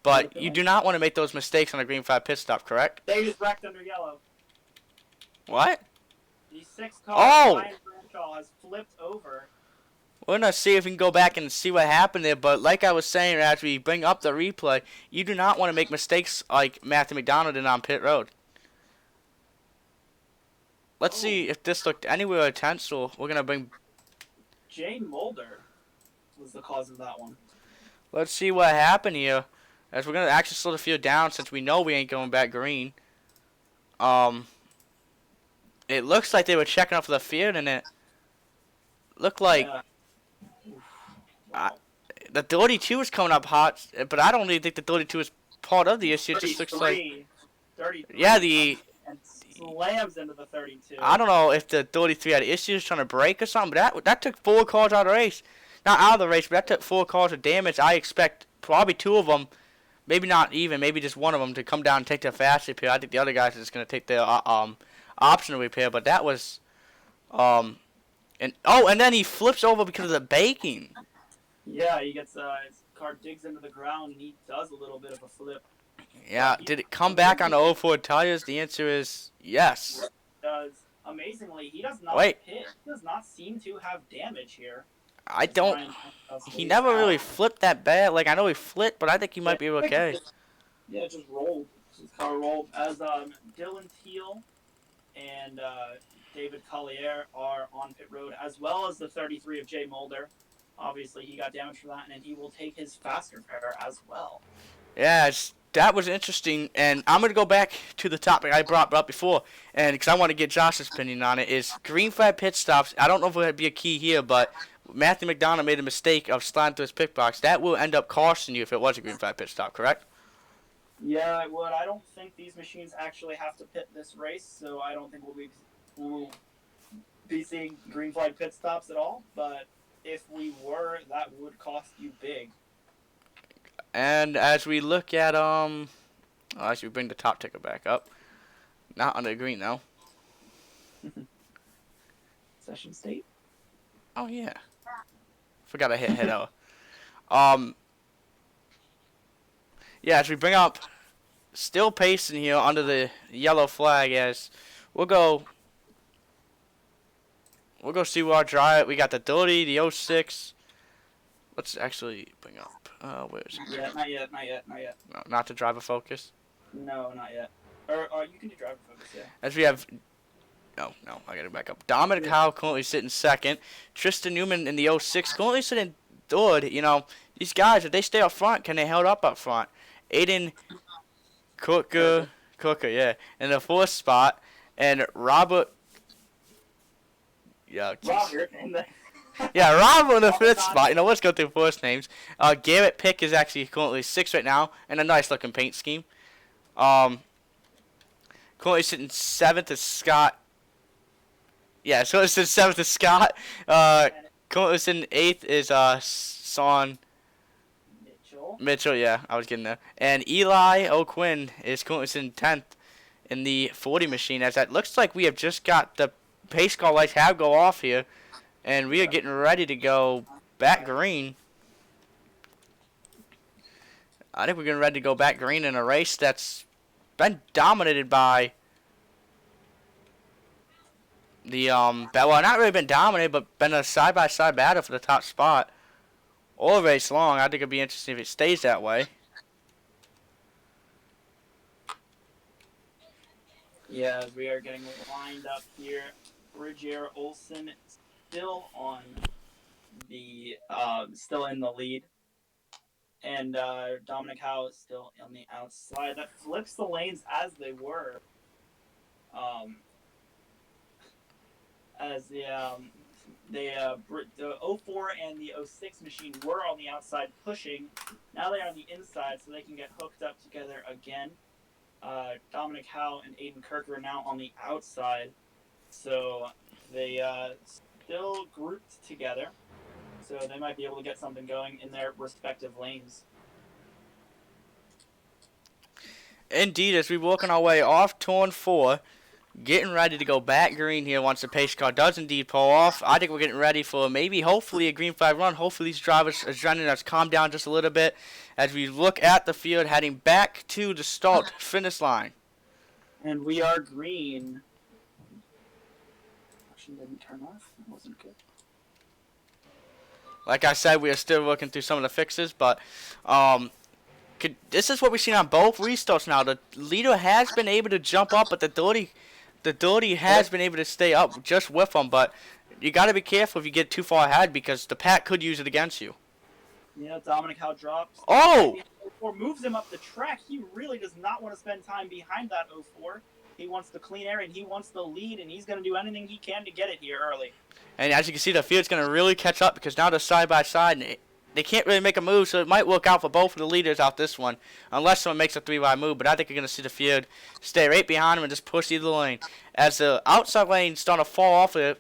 But you do not want to make those mistakes on a green flag pit stop, correct? They just wrecked under yellow. What? The 6 car, Oh! Ryan Branshaw, has flipped over. We're going to see if we can go back and see what happened there. But like I was saying, as we bring up the replay, you do not want to make mistakes like Matthew McDonald did on pit road. Let's see if this looked anywhere tense. So we're going to bring... Jay Mulder was the cause of that one. Let's see what happened here. As we're going to actually slow the field down since we know we ain't going back green. It looks like they were checking up for the field, and it looked like... Yeah. The 32 is coming up hot, but I don't really think the 32 is part of the issue. It just looks like... 33 Yeah, the... and slams into the 32. I don't know if the 33 had issues trying to brake or something, but that took 4 cars out of the race. Not out of the race, but that took 4 cars of damage. I expect probably 2 of them, maybe not even, maybe just 1 of them to come down and take their fast repair. I think the other guys are just going to take their optional repair, but that was... and then he flips over because of the baking. Yeah, he gets his car digs into the ground and he does a little bit of a flip. Yeah, did it come back on the 04 tires? The answer is yes. Does amazingly, he does not Wait. hit. He does not seem to have damage here. I don't... He never really flipped that bad. Like, I know he flipped, but I think he might be okay. Yeah, it just rolled. His car rolled. As Dylan Teal and David Collier are on pit road, as well as the 33 of Jay Mulder. Obviously, he got damage for that, and he will take his fast repair as well. Yeah, that was interesting, and I'm going to go back to the topic I brought up before, and because I want to get Josh's opinion on it, is green flag pit stops. I don't know if it would be a key here, but Matthew McDonald made a mistake of sliding through his pit box. That will end up costing you if it was a green flag pit stop, correct? Yeah, it would. I don't think these machines actually have to pit this race, so I don't think we'll be seeing green flag pit stops at all, but if we were, that would cost you big. And as we look at, as we bring the top ticker back up, not under green though. Session state? Oh yeah. Forgot I hit head out. Yeah, as we bring up, still pacing here under the yellow flag as we'll go see what our drive. We got the 30, the 06. Let's actually bring up. Where is it? Yeah, not yet. No, not the driver focus. No, not yet. Or you can do driver focus, yeah. As we have. No, I gotta back up. Dominic Howe currently sitting second. Tristan Newman in the 06 currently sitting third. You know, these guys, if they stay up front, can they hold up front? Aiden Cooker, yeah, in the 4th spot. And Robert. Yeah, Robert in the... Yeah, Robert in the 5th spot. You know, let's go through first names. Garrett Pick is actually currently 6th right now, and a nice looking paint scheme. Currently sitting 7th is Scott. Yeah, so it's 7th is Scott. Currently sitting 8th is Son Mitchell. Yeah, I was getting there. And Eli O'Quinn is currently sitting 10th in the 40 machine. As that looks like we have just got the pace car lights have go off here. And we are getting ready to go back green. I think we're getting ready to go back green in a race that's been dominated by the well, not really been dominated, but been a side-by-side battle for the top spot all race long. I think it'd be interesting if it stays that way. Yeah, as we are getting lined up here, Bridgier Olsen still on the still in the lead, and Dominic Howe is still on the outside. That flips the lanes as they were. As the 04 and the 06 machine were on the outside pushing. Now they're on the inside, so they can get hooked up together again. Dominic Howe and Aiden Kirker are now on the outside, so they still grouped together, so they might be able to get something going in their respective lanes. Indeed, as we're working our way off turn 4, getting ready to go back green here once the pace car does indeed pull off. I think we're getting ready for maybe, hopefully, a green flag run. Hopefully these drivers' adrenaline has calmed down just a little bit as we look at the field heading back to the start finish line. And we are green. Caution didn't turn off. That wasn't good. Like I said, we are still working through some of the fixes, but this is what we've seen on both restarts now. The leader has been able to jump up, but the dirty has been able to stay up just with them. But you got to be careful if you get too far ahead because the pack could use it against you. Yeah, Dominic Howe drops. Oh! 04 moves him up the track. He really does not want to spend time behind that 04. He wants the clean air and he wants the lead, and he's going to do anything he can to get it here early. And as you can see, the field's going to really catch up because now they're side by side, and they can't really make a move, so it might work out for both of the leaders out this one, unless someone makes a 3-wide move. But I think you're going to see the field stay right behind them and just push either lane. As the outside lane starting to fall off, the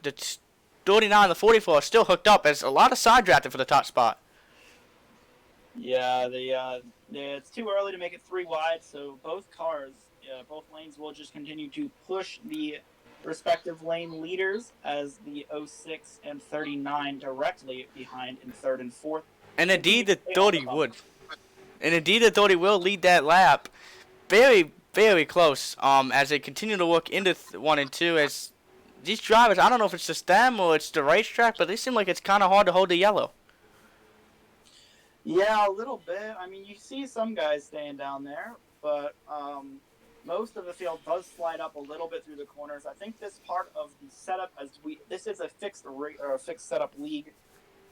39 and the 44 are still hooked up, as a lot of side drafting for the top spot. Yeah, it's too early to make it 3 wide, so both lanes will just continue to push the respective lane leaders as the 06 and 39 directly behind in 3rd and 4th. And indeed, the 30 would. And indeed, the 30 will lead that lap very, very close as they continue to work into 1 and 2. As these drivers, I don't know if it's just them or it's the racetrack, but they seem like it's kind of hard to hold the yellow. Yeah, a little bit. I mean, you see some guys staying down there, but most of the field does slide up a little bit through the corners. I think this part of the setup, this is a fixed setup league,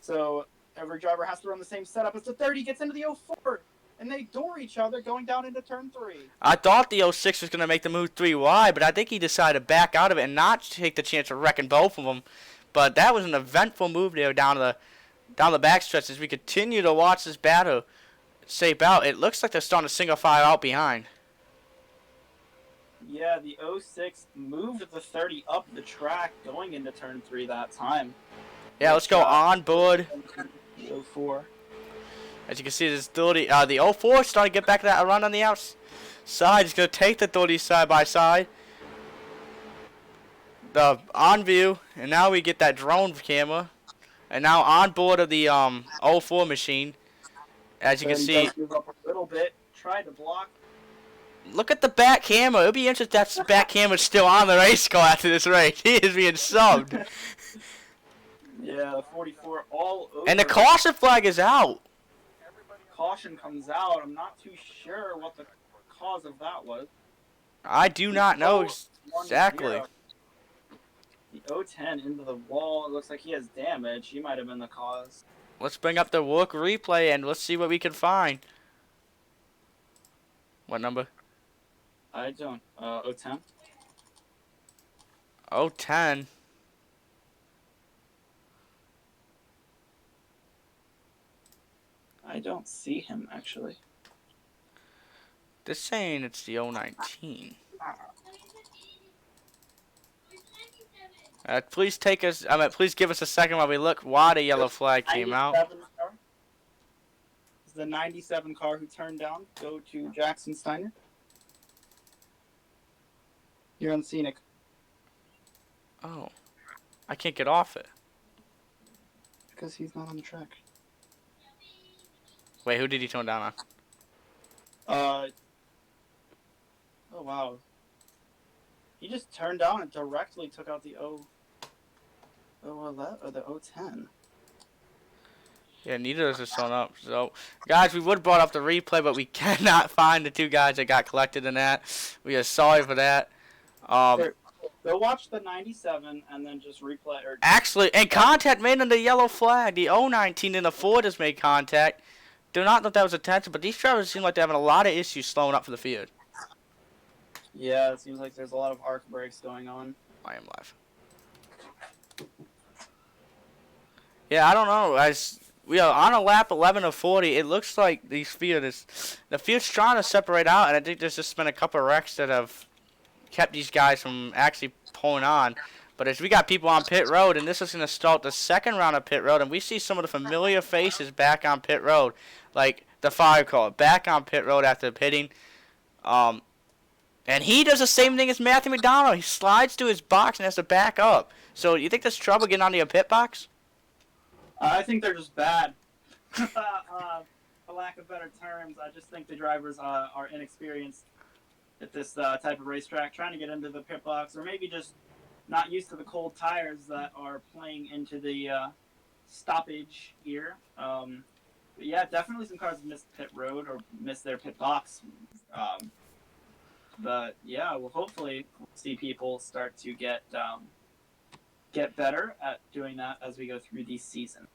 so every driver has to run the same setup as the 30 gets into the 04, and they door each other going down into turn 3. I thought the 06 was going to make the move 3 wide, but I think he decided to back out of it and not take the chance of wrecking both of them. But that was an eventful move there down the backstretch as we continue to watch this battle shape out. It looks like they're starting to single file out behind. Yeah, the 06 moved the 30 up the track going into turn 3 that time. Yeah, let's go on board. The 04. As you can see, this 30, the 04 starting to get back that run on the outside. He's going to take the 30 side by side. The on view, and now we get that drone camera. And now on board of the 04 machine, as you can see. Does move up a little bit, tried to block. Look at the back camera. It'll be interesting if that back camera's still on the race car after this race. He is being subbed. Yeah, the 44 all over. And the caution flag is out. Caution comes out. I'm not too sure what the cause of that was. I do not know exactly. The 010 into the wall. It looks like he has damage. He might have been the cause. Let's bring up the WORC replay and let's see what we can find. What number? I don't. 010. 010. I don't see him actually. This saying it's the 019. Please take us. Please give us a second while we look why the yellow flag came out. Car. Is the 97 car who turned down go to Jackson Steiner? You're on Scenic. Oh, I can't get off it. Because he's not on the track. Wait, who did he turn down on? Oh wow. He just turned down and directly took out the 011 or the 010. Yeah, neither of us are sewn up. So, guys, we would have brought up the replay, but we cannot find the two guys that got collected in that. We are sorry for that. Go watch the 97 and then just replay. Or Actually, and contact made on the yellow flag. The 019 and the Ford has made contact. Do not know if that was attention, but these drivers seem like they're having a lot of issues slowing up for the field. Yeah, it seems like there's a lot of arc brakes going on. I am live. Yeah, I don't know. As we are on a lap 11 of 40, it looks like the field's trying to separate out, and I think there's just been a couple of wrecks that have kept these guys from actually pulling on. But as we got people on pit road, and this is going to start the second round of pit road, and we see some of the familiar faces back on pit road, like the fire car back on pit road after pitting. And he does the same thing as Matthew McDonald. He slides to his box and has to back up. So you think there's trouble getting onto your pit box? I think they're just bad. For lack of better terms, I just think the drivers are inexperienced at this type of racetrack, trying to get into the pit box, or maybe just not used to the cold tires that are playing into the stoppage here. But yeah, definitely some cars missed pit road or missed their pit box. But yeah, we'll hopefully see people start to get better at doing that as we go through the season.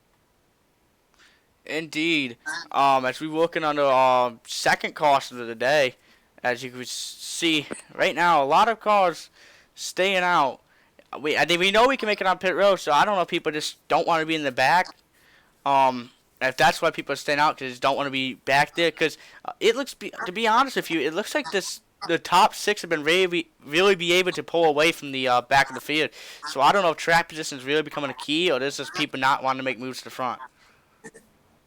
Indeed. As we're working on the second caution of the day, as you can see right now, a lot of cars staying out. I think we know we can make it on pit road, so I don't know if people just don't want to be in the back. If that's why people are staying out, because they just don't want to be back there. Because it looks, to be honest with you, it looks like the top six have been really be able to pull away from the back of the field. So I don't know if track position is really becoming a key, or this is people not wanting to make moves to the front.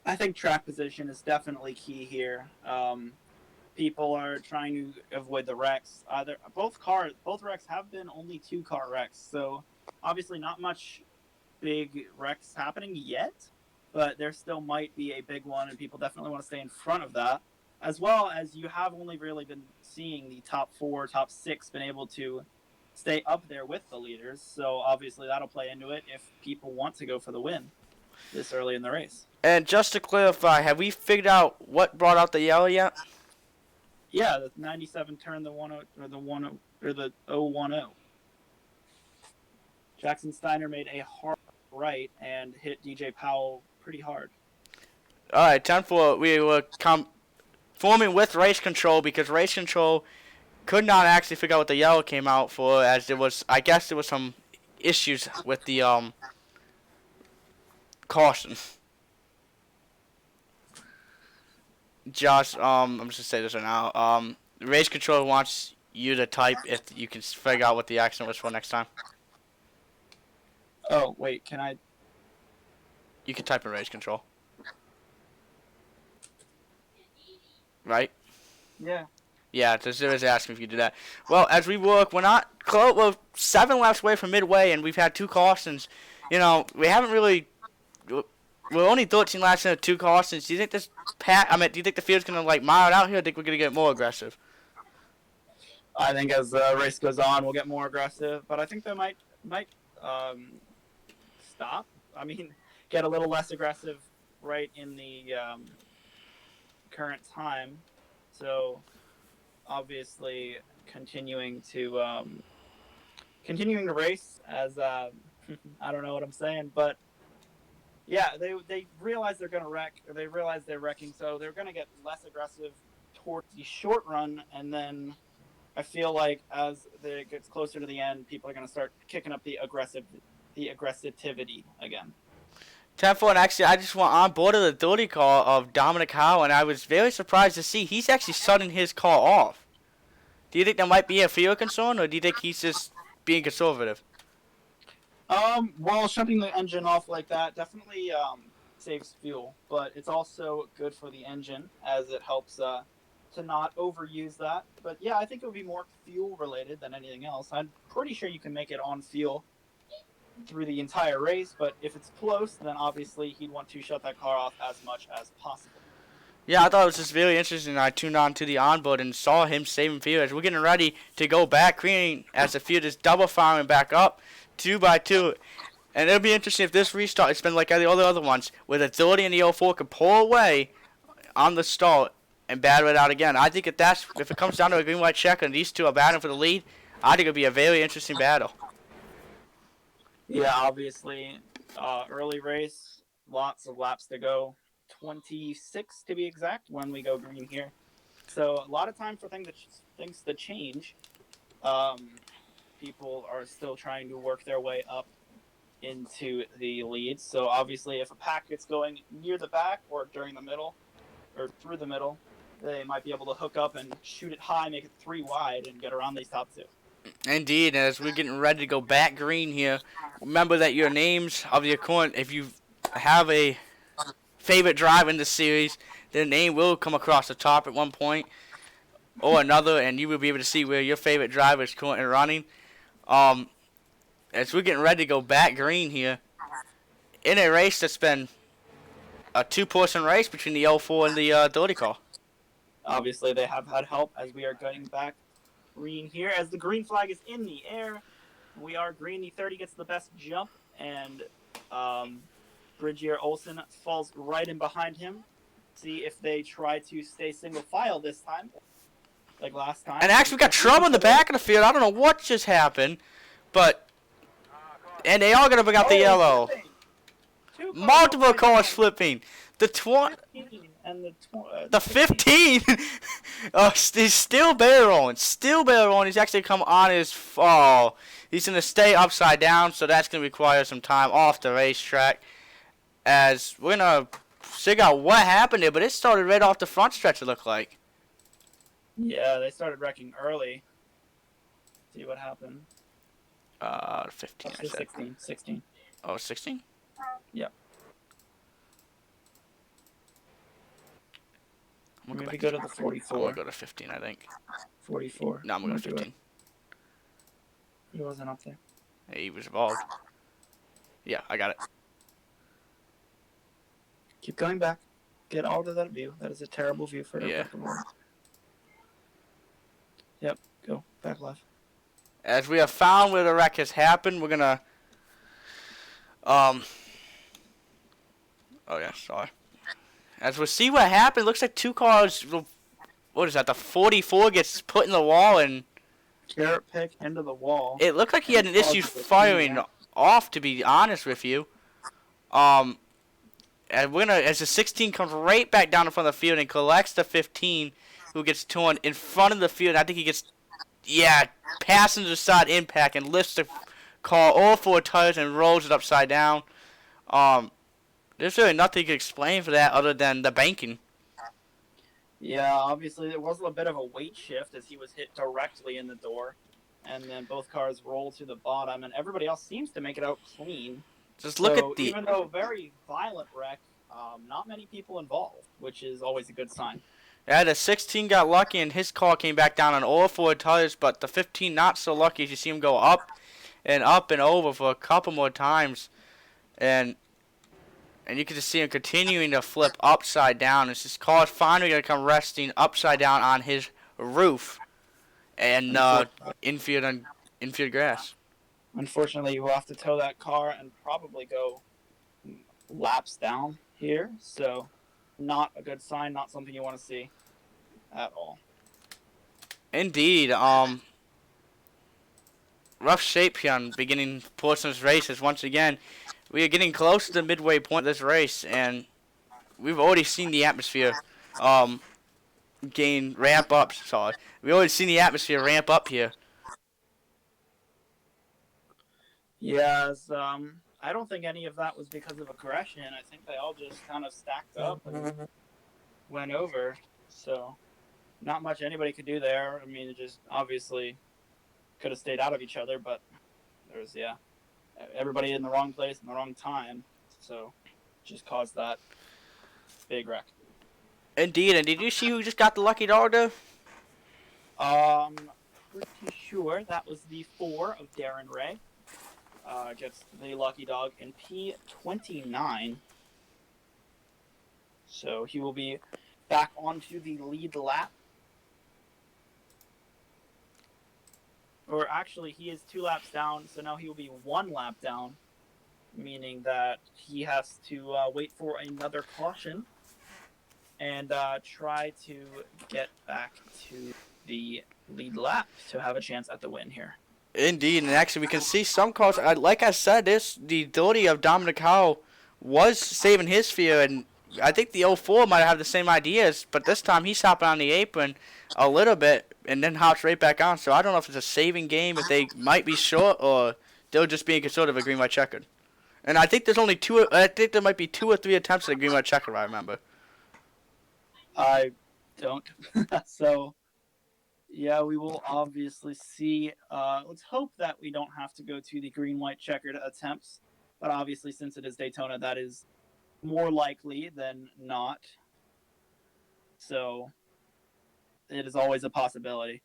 I think track position is definitely key here. People are trying to avoid the wrecks. Both wrecks have been only 2-car wrecks, so obviously not much big wrecks happening yet, but there still might be a big one, and people definitely want to stay in front of that. As well as you have only really been seeing the top 4, top 6 been able to stay up there with the leaders, so obviously that'll play into it if people want to go for the win this early in the race. And just to clarify, have we figured out what brought out the yellow yet? Yeah, the 97 turned the 10 or the 010. Jackson Steiner made a hard right and hit DJ Powell pretty hard. All right, 10-4. We were forming with race control because race control could not actually figure out what the yellow came out for, as there was, I guess, there was some issues with the caution. Josh, I'm just gonna say this right now. Race control wants you to type if you can figure out what the accident was for next time. Oh wait, can I? You can type in race control. Right? Yeah. Yeah, it was asking if you do that. Well, as we work, we're not close. We're 7 laps away from midway, and we've had 2 cautions. You know, we haven't really. We're only 13 laps into 2 cautions. Do you think do you think the field's gonna mild out here? Or do you think we're gonna get more aggressive? I think as the race goes on, we'll get more aggressive, but I think they might stop. I mean, get a little less aggressive right in the current time. So obviously continuing to race as I don't know what I'm saying, but yeah, they realize they're going to wreck, or they realize they're wrecking, so they're going to get less aggressive towards the short run, and then I feel like as it gets closer to the end, people are going to start kicking up the aggressivity again. 10-4, and actually, I just went on board of the dirty car of Dominic Howe, and I was very surprised to see he's actually shutting his car off. Do you think there might be a field concern, or do you think he's just being conservative? Well, shutting the engine off like that definitely saves fuel, but it's also good for the engine as it helps to not overuse that. But yeah, I think it would be more fuel related than anything else. I'm pretty sure you can make it on fuel through the entire race, but if it's close, then obviously he'd want to shut that car off as much as possible. Yeah, I thought it was just really interesting. I tuned on to the onboard and saw him saving field as we're getting ready to go back green as the field is double firing back up, 2 by 2. And it'll be interesting if this restart has been like all the other ones, where the 30 and the 04 could pull away on the start and battle it out again. I think if it comes down to a green-white check and these two are battling for the lead, I think it'll be a very interesting battle. Yeah, obviously, early race, lots of laps to go. 26 to be exact when we go green here. So a lot of time for things to change. People are still trying to work their way up into the lead. So obviously, if a pack gets going near the back or during the middle or through the middle, they might be able to hook up and shoot it high, make it 3 wide, and get around these top 2. Indeed, as we're getting ready to go back green here, remember that your names of your current, if you have a favorite drive in the series, their name will come across the top at one point or another, and you will be able to see where your favorite driver is currently running. As we're getting ready to go back green here, in a race that's been a 2-person race between the 04 and the 30 car. Obviously, they have had help as we are going back green here. As the green flag is in the air, we are green. The 30 gets the best jump, and Bridgier Olsen falls right in behind him. See if they try to stay single file this time, like last time. And actually, we got trouble in the back of the field. I don't know what just happened, but and they are gonna bring out the yellow. Multiple cars flipping. The 15 and the 15. He's still barreling. Still barreling. He's actually come on his fall. He's gonna stay upside down, so that's gonna require some time off the racetrack. As we're gonna figure out what happened there, but it started right off the front stretch. It looked like. Yeah, they started wrecking early. See what happened. 15. I said. 16. 16. Oh, 16? Yep. Maybe go to the 44. I'm gonna go to 15, I think. 44. No, I'm gonna go to 15. He wasn't up there. He was involved. Yeah, I got it. Keep going back. Get out of that view. That is a terrible view for a record. Yep, go back left. As we have found where the wreck has happened, we're gonna oh yeah, sorry. As we see what happened, it looks like 2 cars. What is that? The 44 gets put in the wall, and carrot pick into the wall. It looked like he had an issue firing off. To be honest with you, and as the 16 comes right back down in front of the field and collects the 15, who gets torn in front of the field. I think he gets passenger side impact and lifts the car all 4 tires and rolls it upside down. There's really nothing to explain for that other than the banking. Yeah, obviously there was a bit of a weight shift as he was hit directly in the door, and then both cars rolled to the bottom, and everybody else seems to make it out clean. Just look at the. Even though very violent wreck, not many people involved, which is always a good sign. Yeah, the 16 got lucky and his car came back down on all 4 tires, but the 15 not so lucky as you see him go up and over for a couple more times. And you can just see him continuing to flip upside down. As his car is finally going to come resting upside down on his roof and infield grass. Unfortunately, you will have to tow that car and probably go laps down here. So, not a good sign. Not something you want to see at all. Indeed. Rough shape here on beginning portion of this race as once again we are getting close to the midway point of this race, and we've already seen the atmosphere ramp up. Sorry, we've already seen the atmosphere ramp up here. Yes, I don't think any of that was because of aggression. I think they all just kind of stacked up and went over. So, not much anybody could do there. I mean, it just obviously could have stayed out of each other, but there was, everybody in the wrong place in the wrong time. So, just caused that big wreck. Indeed, and did you see who just got the lucky dog, though? Pretty sure that was the 4 of Darren Ray. Gets the lucky dog in P29. So he will be back onto the lead lap. Or actually, he is 2 laps down, so now he will be 1 lap down, meaning that he has to wait for another caution and try to get back to the lead lap to have a chance at the win here. Indeed, and actually we can see some cars. Like I said, the ability of Dominic Howell was saving his sphere, and I think the 04 might have the same ideas, but this time he's hopping on the apron a little bit and then hops right back on. So I don't know if it's a saving game, if they might be short, or they're just being sort of a green white checkered. And I think there's only 2. I think there might be 2 or 3 attempts at a green white checkered. I remember. I don't. So, yeah, we will obviously see. Let's hope that we don't have to go to the green-white checkered attempts. But obviously, since it is Daytona, that is more likely than not. So, it is always a possibility.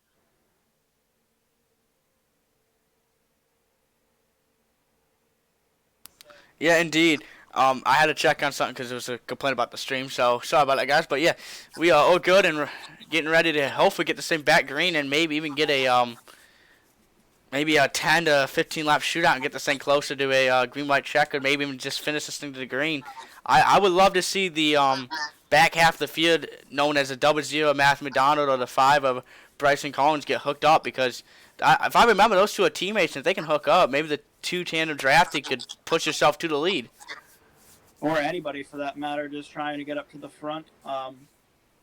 Yeah, indeed. I had to check on something because there was a complaint about the stream, so sorry about that, guys. But yeah, we are all good and getting ready to hopefully get the same back green and maybe even get a maybe a 10 to 15 lap shootout and get this thing closer to a green white check, or maybe even just finish this thing to the green. I would love to see the back half of the field, known as the 00 Matthew McDonald or the 5 of Braison Collins, get hooked up, because if I remember, those 2 are teammates, and if they can hook up, maybe the 2 tandem drafting could push yourself to the lead. Or anybody for that matter, just trying to get up to the front.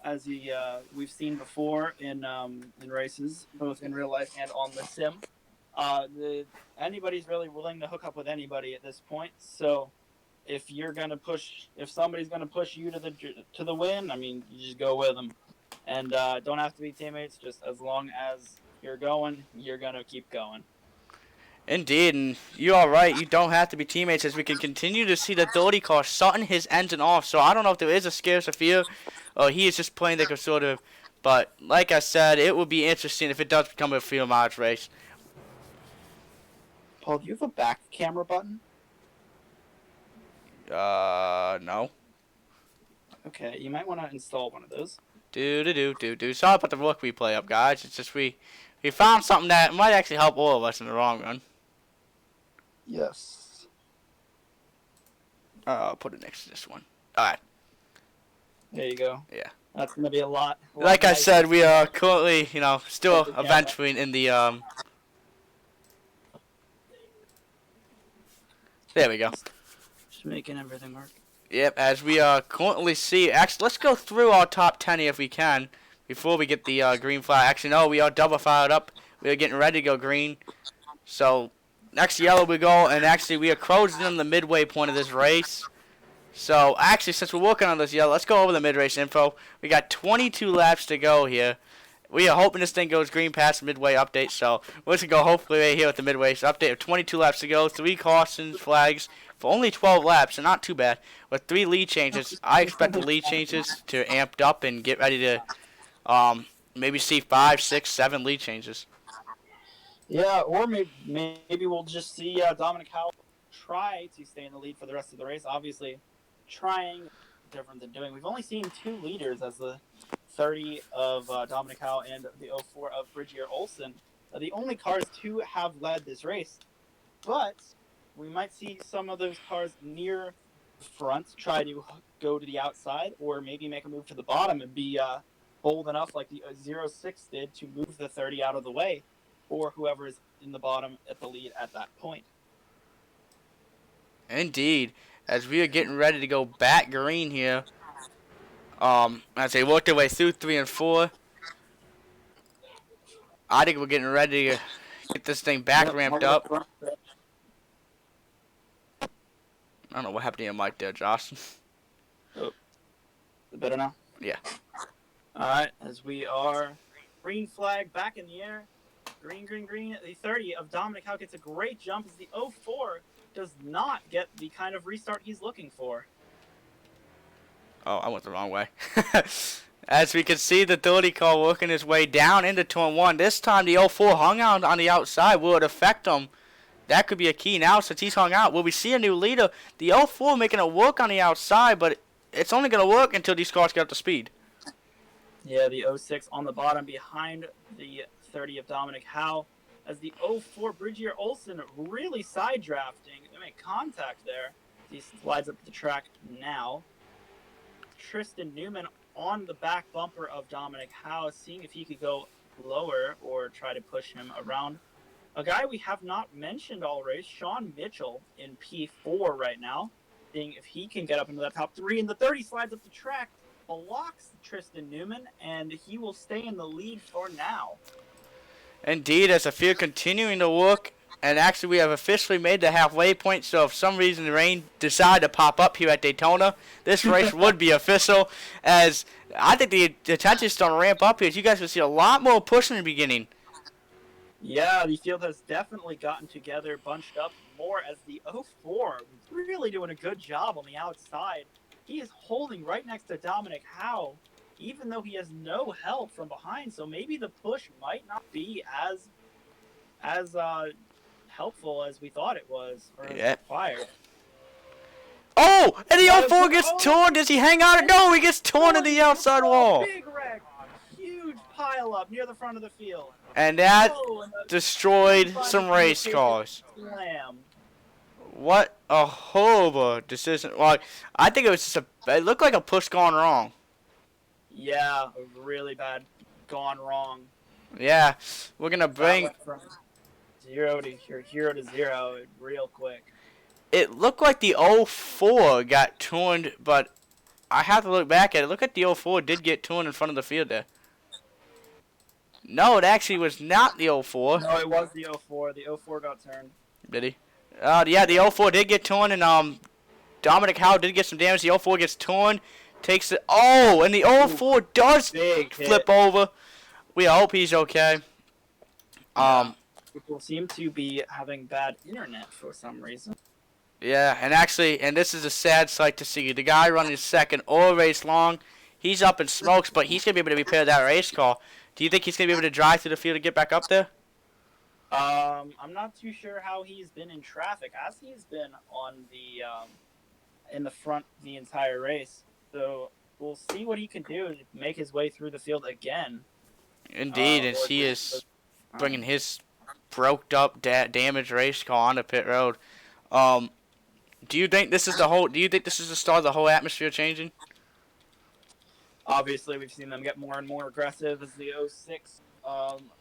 As we've seen before in races, both in real life and on the sim. Anybody's really willing to hook up with anybody at this point. So if somebody's gonna push you to the win, I mean, you just go with them, and don't have to be teammates. Just as long as you're going, you're gonna keep going. Indeed, and you are right. You don't have to be teammates, as we can continue to see the Doty car shutting his engine off. So I don't know if there is a scarce of fear, or he is just playing like a sort of. But like I said, it would be interesting if it does become a field mileage race. Paul, do you have a back camera button? No. Okay, you might want to install one of those. Do. Sorry about the work we play up, guys. It's just we found something that might actually help all of us in the long run. Yes. I'll put it next to this one. Alright. There you go. Yeah. That's going to be a lot like I nicer. said, we are currently, still Yeah. eventually in the, there we go. Just making everything work. Yep, as we currently see, actually, let's go through our top 10 here if we can, before we get the green flag. Actually, no, we are double fired up. We are getting ready to go green. So, next yellow we go, and actually we are closing in the midway point of this race. So, actually, since we're working on this yellow, let's go over the mid-race info. We got 22 laps to go here. We are hoping this thing goes green past the midway update, so we're going to go hopefully right here with the midway update of 22 laps to go, 3 cautions, flags, for only 12 laps, so not too bad. With 3 lead changes, I expect the lead changes to amp up and get ready to maybe see 5, 6, 7 lead changes. Yeah, or maybe we'll just see Dominic Howell try to stay in the lead for the rest of the race. Obviously, trying different than doing. We've only seen 2 leaders as the 30 of Dominic Howell and the 04 of Bridgier Olsen. The only cars to have led this race. But we might see some of those cars near the front try to go to the outside, or maybe make a move to the bottom and be bold enough like the 06 did to move the 30 out of the way, or whoever is in the bottom at the lead at that point. Indeed, as we are getting ready to go back green here. As they work their way through 3 and 4, I think we're getting ready to get this thing back ramped up. I don't know what happened to your mic there, Josh. Oh, better now? Yeah. Alright, as we are green flag back in the air. Green. The 30 of Dominic Howell gets a great jump as the 04 does not get the kind of restart he's looking for. Oh, I went the wrong way. As we can see, the 30 car working his way down into turn 1. This time the 04 hung out on the outside. Will it affect him? That could be a key now since he's hung out. Will we see a new leader? The 04 making it work on the outside, but it's only going to work until these cars get up to speed. Yeah, the 06 on the bottom behind the 30 of Dominic Howe. As the 04 Bridgier Olsen really side drafting. They make contact there. He slides up the track now. Tristan Newman on the back bumper of Dominic Howe, seeing if he could go lower or try to push him around. A guy we have not mentioned all race, Sean Mitchell in P4 right now, seeing if he can get up into that top 3. And the 30 slides up the track, blocks Tristan Newman, and he will stay in the lead for now. Indeed, as the field continuing to work, and actually we have officially made the halfway point, so if some reason the rain decided to pop up here at Daytona, this race would be official, as I think the attention is starting to ramp up here. As you guys will see a lot more push in the beginning. Yeah, the field has definitely gotten together, bunched up more as the 04 really doing a good job on the outside. He is holding right next to Dominic Howe, even though he has no help from behind. So maybe the push might not be as helpful as we thought it was, or as required. Oh, and the 04 gets torn. Does he hang on? No, he gets torn to the outside wall. Big wreck, huge pile up near the front of the field. And that destroyed some race cars. Slam. What a horrible decision. Well, I think it was just it looked like a push gone wrong. Yeah, really bad gone wrong. Yeah, we're going to bring... From 0 to 0 real quick. It looked like the 04 got tuned, but I have to look back at it. Look at the 04 did get tuned in front of the field there. No, it actually was not the 04. No, it was the 04. The 04 got turned. Did he? Yeah, the 04 did get torn, and Dominic Howe did get some damage. The 04 gets torn, takes it. Oh, and the 04 does flip over. We hope he's okay. People seem to be having bad internet for some reason. Yeah, and actually, and this is a sad sight to see. The guy running second all race long, he's up in smokes, but he's going to be able to repair that race car. Do you think he's going to be able to drive through the field to get back up there? I'm not too sure how he's been in traffic, as he's been on the in the front the entire race. So we'll see what he can do to make his way through the field again. Indeed, and he is bringing his broke up, damaged race car onto pit road. Do you think this is the start of the whole atmosphere changing? Obviously, we've seen them get more and more aggressive as the 06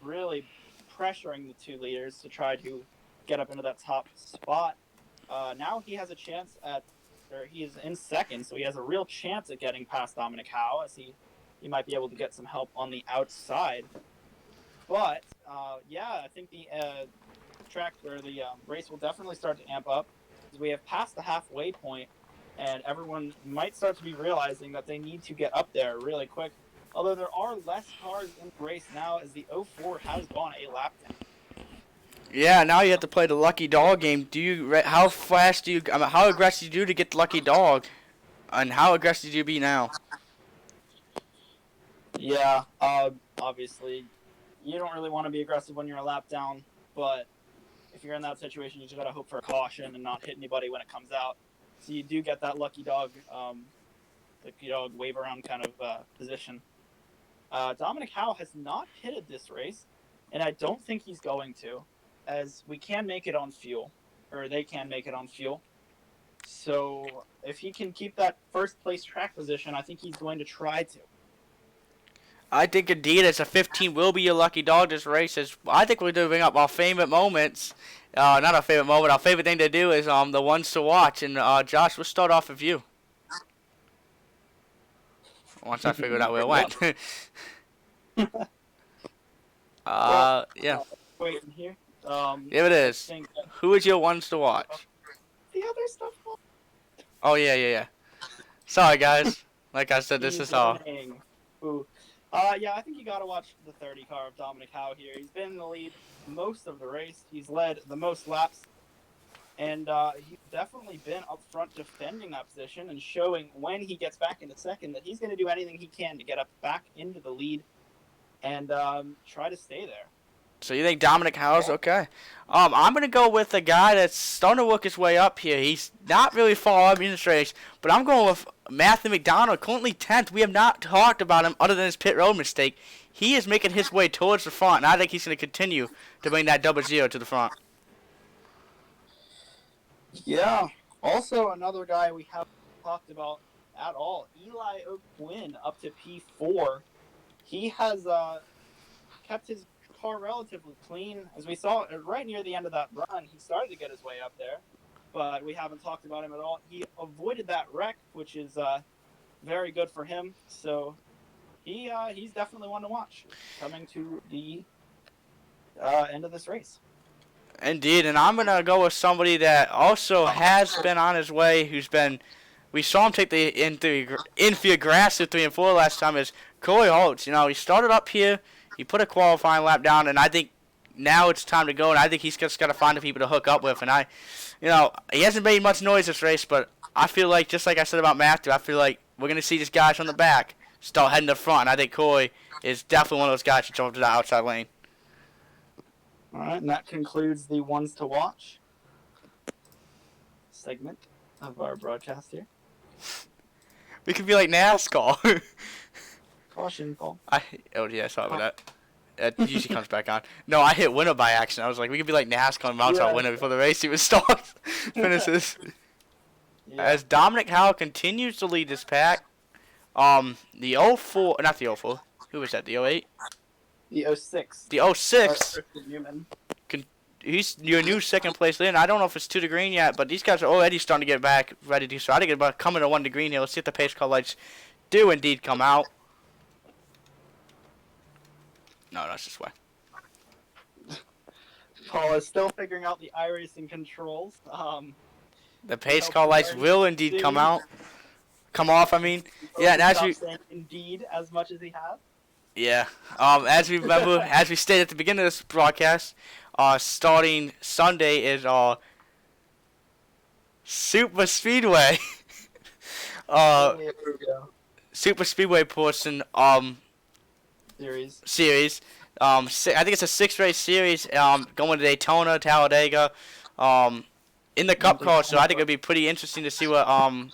really pressuring the 2 leaders to try to get up into that top spot. Now he has a chance he is in second, so he has a real chance at getting past Dominic Howe, as he might be able to get some help on the outside. But, yeah, I think the track or the race will definitely start to amp up, as we have passed the halfway point, and everyone might start to be realizing that they need to get up there really quick. Although there are less cars in the race now, as the 04 has gone a lap down. Yeah, now you have to play the lucky dog game. How aggressive do you to get the lucky dog, and how aggressive do you be now? Yeah, obviously, you don't really want to be aggressive when you're a lap down, but if you're in that situation, you just gotta hope for a caution and not hit anybody when it comes out. So you do get that lucky dog wave around kind of position. Dominic Howe has not pitted this race, and I don't think he's going to, as we can make it on fuel, or they can make it on fuel. So if he can keep that first place track position, I think he's going to try to. I think indeed it's a 15 will be your lucky dog this race. I think we're doing up our favorite moments. Not our favorite moment. Our favorite thing to do is the ones to watch. And Josh, we'll start off with you. Once I figured out where it went. Yeah. Wait, here. Here it is. Who is your ones to watch? The other stuff. Oh yeah. Sorry guys. Like I said, this is all. Ooh. Yeah, I think you gotta watch the 30 car of Dominic Howe here. He's been in the lead most of the race. He's led the most laps. And he's definitely been up front defending that position and showing when he gets back into second that he's going to do anything he can to get up back into the lead and try to stay there. So you think Dominic Howell's okay? I'm gonna go with a guy that's starting to work his way up here. He's not really far up in this race, but I'm going with Matthew McDonald, currently 10th. We have not talked about him other than his pit road mistake. He is making his way towards the front, and I think he's gonna continue to bring that 00 to the front. Yeah. Also, another guy we haven't talked about at all, Eli O'Quinn, up to P4. He has kept his car relatively clean. As we saw right near the end of that run, he started to get his way up there, but we haven't talked about him at all. He avoided that wreck, which is very good for him. So he's definitely one to watch coming to the end of this race. Indeed, and I'm gonna go with somebody that also has been on his way. We saw him take the infield grass through 3 and 4 last time. Is Corey Holtz? You know, he started up here. He put a qualifying lap down, and I think now it's time to go. And I think he's just got to find the people to hook up with. And he hasn't made much noise this race, but I feel like, just like I said about Matthew, I feel like we're gonna see these guys from the back start heading to the front. And I think Corey is definitely one of those guys to jump to the outside lane. All right, and that concludes the ones to watch segment of our broadcast here. We could be like NASCAR. Caution, Paul. Sorry about that. It usually comes back on. No, I hit winner by accident. I was like, we could be like NASCAR and bounce out winner before the race even starts. Finishes. Yeah. As Dominic Howell continues to lead this pack, the 04, not the 04, who was that, the 08? The 06. The 06. He's your new second place leader. I don't know if it's 2 to green yet, but these guys are already starting to get back ready to. So I think it's about coming to 1 to green here. Let's see if the pace car lights do indeed come out. No, that's this way. Paul is still figuring out the iRacing controls. The pace car lights will indeed come out. Come off, I mean. Yeah, and as we indeed as much as he has. Yeah. As we remember, as we stated at the beginning of this broadcast, starting Sunday is Super Speedway. Super Speedway portion series. I think it's a 6-race series. Going to Daytona, Talladega, in the Cup car. So I think it'll be pretty interesting to see what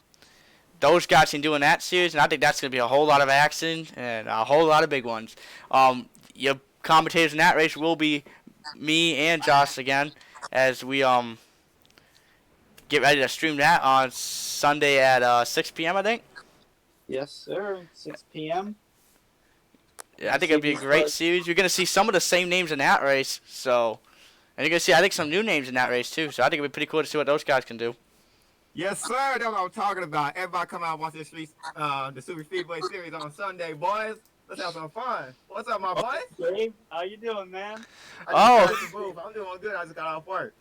those guys can do in that series, and I think that's going to be a whole lot of action and a whole lot of big ones. Your commentators in that race will be me and Josh again, as we get ready to stream that on Sunday at 6 p.m. I think. Yes, sir. 6 p.m. Yeah, I think it'll be a great series. You're going to see some of the same names in that race, so, and you're going to see, I think, some new names in that race too. So I think it'll be pretty cool to see what those guys can do. Yes, sir. That's what I'm talking about. Everybody come out and watch this the Super Speedway Series on Sunday, boys. Let's have some fun. What's up, my boys? Dave, how you doing, man? I'm doing good. I just got off work.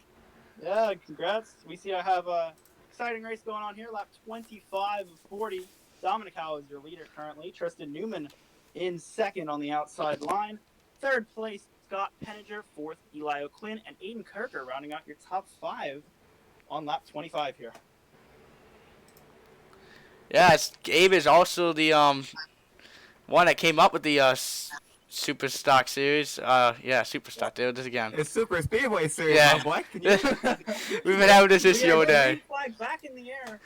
Yeah, congrats. We see I have a exciting race going on here. Lap 25 of 40. Dominic Howell is your leader currently. Tristan Newman in second on the outside line. Third place, Scott Penninger. Fourth, Eli O'Quinn. And Aiden Kirker rounding out your top 5 on lap 25 here. Yeah, Gabe is also the one that came up with the Super Stock Series. Super Stock. There it is again. It's Super Speedway Series, yeah. My boy. We've been having this issue all day. Flag back in the air.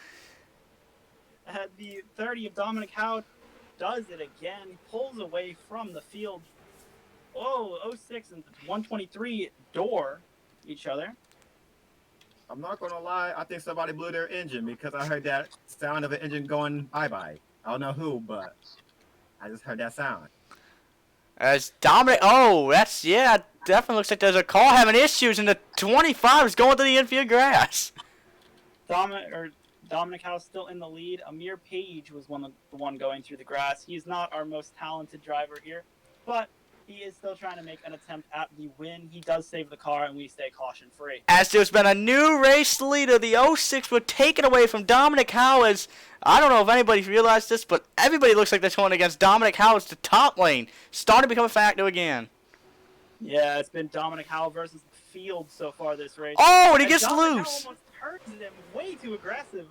The 30 of Dominic Howell does it again. Pulls away from the field. 06 and 123 door each other. I'm not going to lie. I think somebody blew their engine because I heard that sound of an engine going bye-bye. I don't know who, but I just heard that sound. As Dominic, definitely looks like there's a car having issues, and the 25 is going to the infield grass. Dominic Howell still in the lead. Amir Page was the one going through the grass. He's not our most talented driver here, but he is still trying to make an attempt at the win. He does save the car, and we stay caution-free. As there's been a new race leader, the 06 were taken away from Dominic Howell. I don't know if anybody's realized this, but everybody looks like they're going against Dominic Howell to top lane. Starting to become a factor again. Yeah, it's been Dominic Howell versus the field so far this race. Oh, and he gets Dominic loose. Howell almost turns him way too aggressive,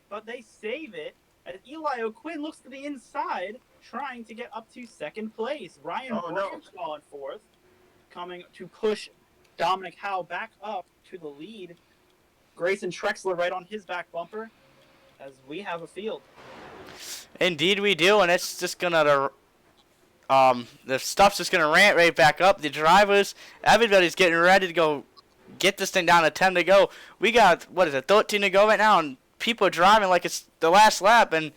but they save it. As Eli O'Quinn looks to the inside, trying to get up to second place. Ryan Branch in fourth. coming to push Dominic Howe back up to the lead. Grayson Trexler right on his back bumper as we have a field. Indeed we do, and it's just gonna the stuff's just gonna rant right back up. The drivers, everybody's getting ready to go get this thing down to 10 to go. We got 13 to go right now, and people are driving like it's the last lap, and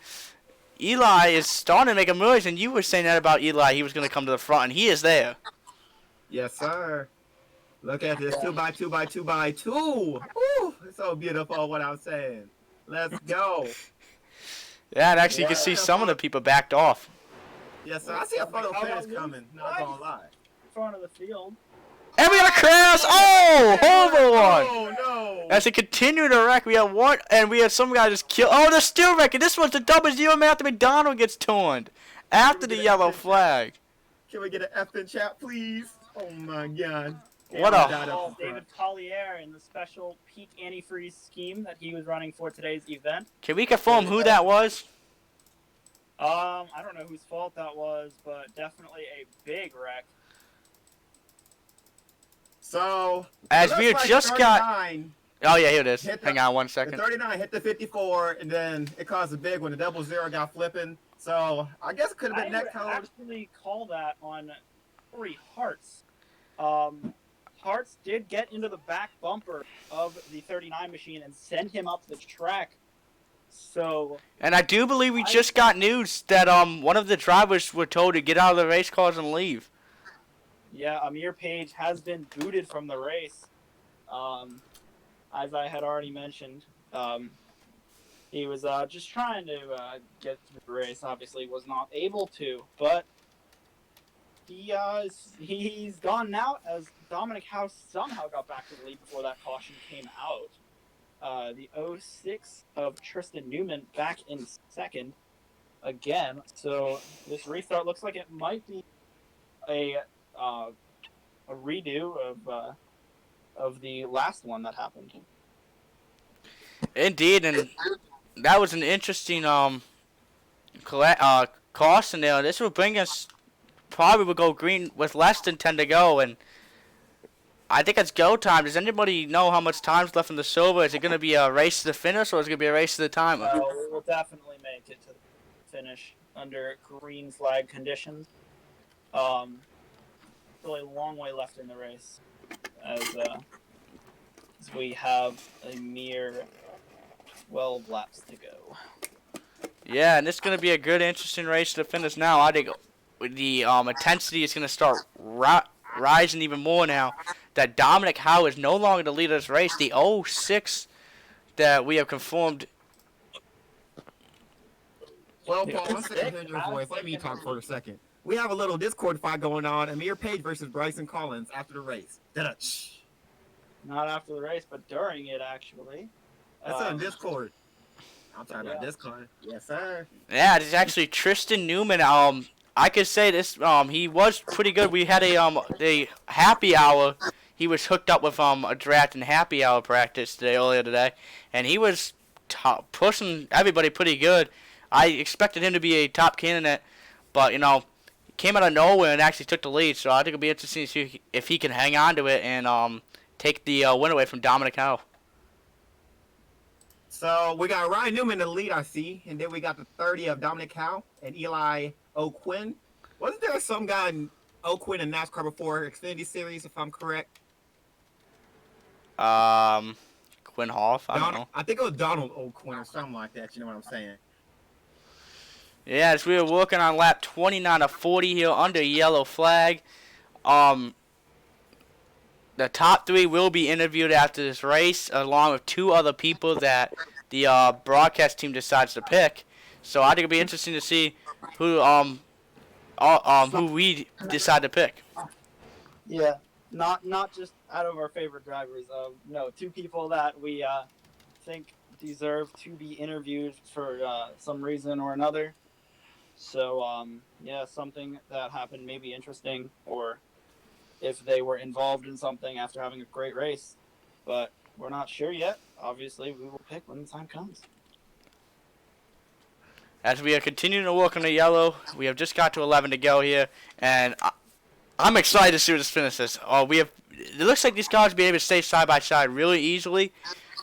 Eli is starting to make a noise, and you were saying that about Eli. He was gonna come to the front, and he is there. Yes, sir. Look at this 2x2x2x2. Ooh, it's so beautiful what I'm saying. Let's go. Yeah, and actually you can see some of the people backed off. Yes, sir. I see a photo finish coming. Not gonna lie. In front of the field. And we got a crash! Oh, horrible one! Oh no! As they continue to wreck, we have one, and we had some guy just kill. Oh, they're still wrecking. This one's the double zero man after McDonald gets torn. After the yellow flag. Can we get an F in chat, please? Oh my god. What a... David Collier in the special peak antifreeze scheme that he was running for today's event. Can we confirm who that was? I don't know whose fault that was, but definitely a big wreck. So, as we have just got... Oh yeah, here it is. Hang on one The second. 39 hit the 54, and then it caused a big one. The double zero got flipping. So, I guess it could have been net code. I would actually call that on Corey Hartz. Hartz did get into the back bumper of the 39 machine and send him up the track. So, and I do believe we just got news that one of the drivers were told to get out of the race cars and leave. Yeah, Amir Page has been booted from the race. As I had already mentioned, he was just trying to get through the race. Obviously, was not able to, but he's gone now as Dominic House somehow got back to the lead before that caution came out. The 06 of Tristan Newman back in second again. So this restart looks like it might be a redo of the last one that happened. Indeed, and that was an interesting caution there. This will bring us, probably will go green with less than 10 to go, and I think it's go time. Does anybody know how much time's left in the silver? Is it going to be a race to the finish, or is it going to be a race to the timer? We will definitely make it to the finish under green flag conditions. Still a long way left in the race, as we have a mere 12 laps to go. Yeah, and this is going to be a good, interesting race to the finish now. I think the intensity is going to start rising even more now that Dominic Howe is no longer the leader of this race. The 06 that we have confirmed. Well, Paul, I'm sick of hearing your voice. Let me talk for a second. We have a little Discord fight going on. Amir Page versus Braison Collins after the race. Not after the race, but during it, actually. That's on Discord. I'm talking about Discord. Yes, sir. Yeah, it's actually Tristan Newman. I could say this. He was pretty good. We had a happy hour. He was hooked up with a draft and happy hour practice earlier today, and he was pushing everybody pretty good. I expected him to be a top candidate, but came out of nowhere and actually took the lead. So I think it'll be interesting to see if he can hang on to it and take the win away from Dominic Howe. So we got Ryan Newman in the lead, I see, and then we got the 30 of Dominic Howe and Eli O'Quinn. Wasn't there some guy in O'Quinn in NASCAR before Xfinity Series, if I'm correct? Quinn Hoff. I don't know. I think it was Donald O'Quinn or something like that. You know what I'm saying? Yeah, as we were working on lap 29 of 40 here under yellow flag. The top three will be interviewed after this race, along with two other people that the broadcast team decides to pick. So I think it'll be interesting to see who we decide to pick. Yeah, not just out of our favorite drivers. No, two people that we think deserve to be interviewed for some reason or another. So yeah, something that happened may be interesting, or if they were involved in something after having a great race. But we're not sure yet. Obviously, we will pick when the time comes. As we are continuing to work on the yellow, we have just got to 11 to go here, and I'm excited to see what this finishes. It looks like these cars will be able to stay side by side really easily.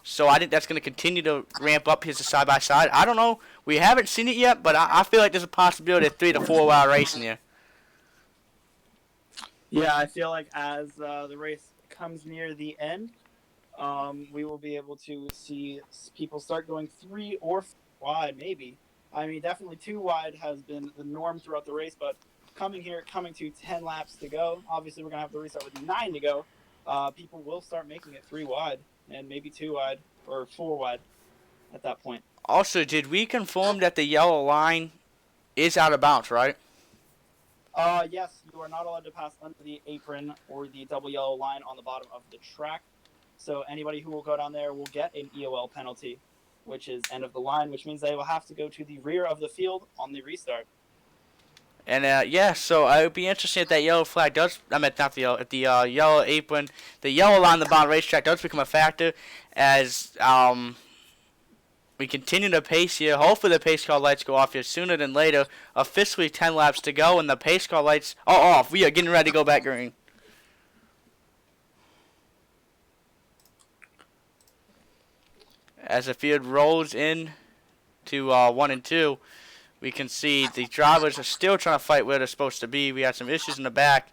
So I think that's going to continue to ramp up his side by side. I don't know. We haven't seen it yet, but I feel like there's a possibility of 3 to 4 hour racing here. Yeah, I feel like as the race comes near the end, we will be able to see people start going 3 or 4 wide, maybe. I mean, definitely 2 wide has been the norm throughout the race, but coming to 10 laps to go, obviously we're going to have to restart with 9 to go. People will start making it 3 wide and maybe 2 wide or 4 wide at that point. Also, did we confirm that the yellow line is out of bounds, right? Yes, you are not allowed to pass under the apron or the double yellow line on the bottom of the track. So anybody who will go down there will get an EOL penalty, which is end of the line, which means they will have to go to the rear of the field on the restart. And so it would be interesting if that yellow flag does. I meant not the yellow. If the yellow apron, the yellow line on the bottom racetrack does become a factor, as we continue to pace here. Hopefully the pace car lights go off here sooner than later. Officially 10 laps to go, and the pace car lights are off. We are getting ready to go back green. As the field rolls in to 1 and 2, we can see the drivers are still trying to fight where they're supposed to be. We had some issues in the back.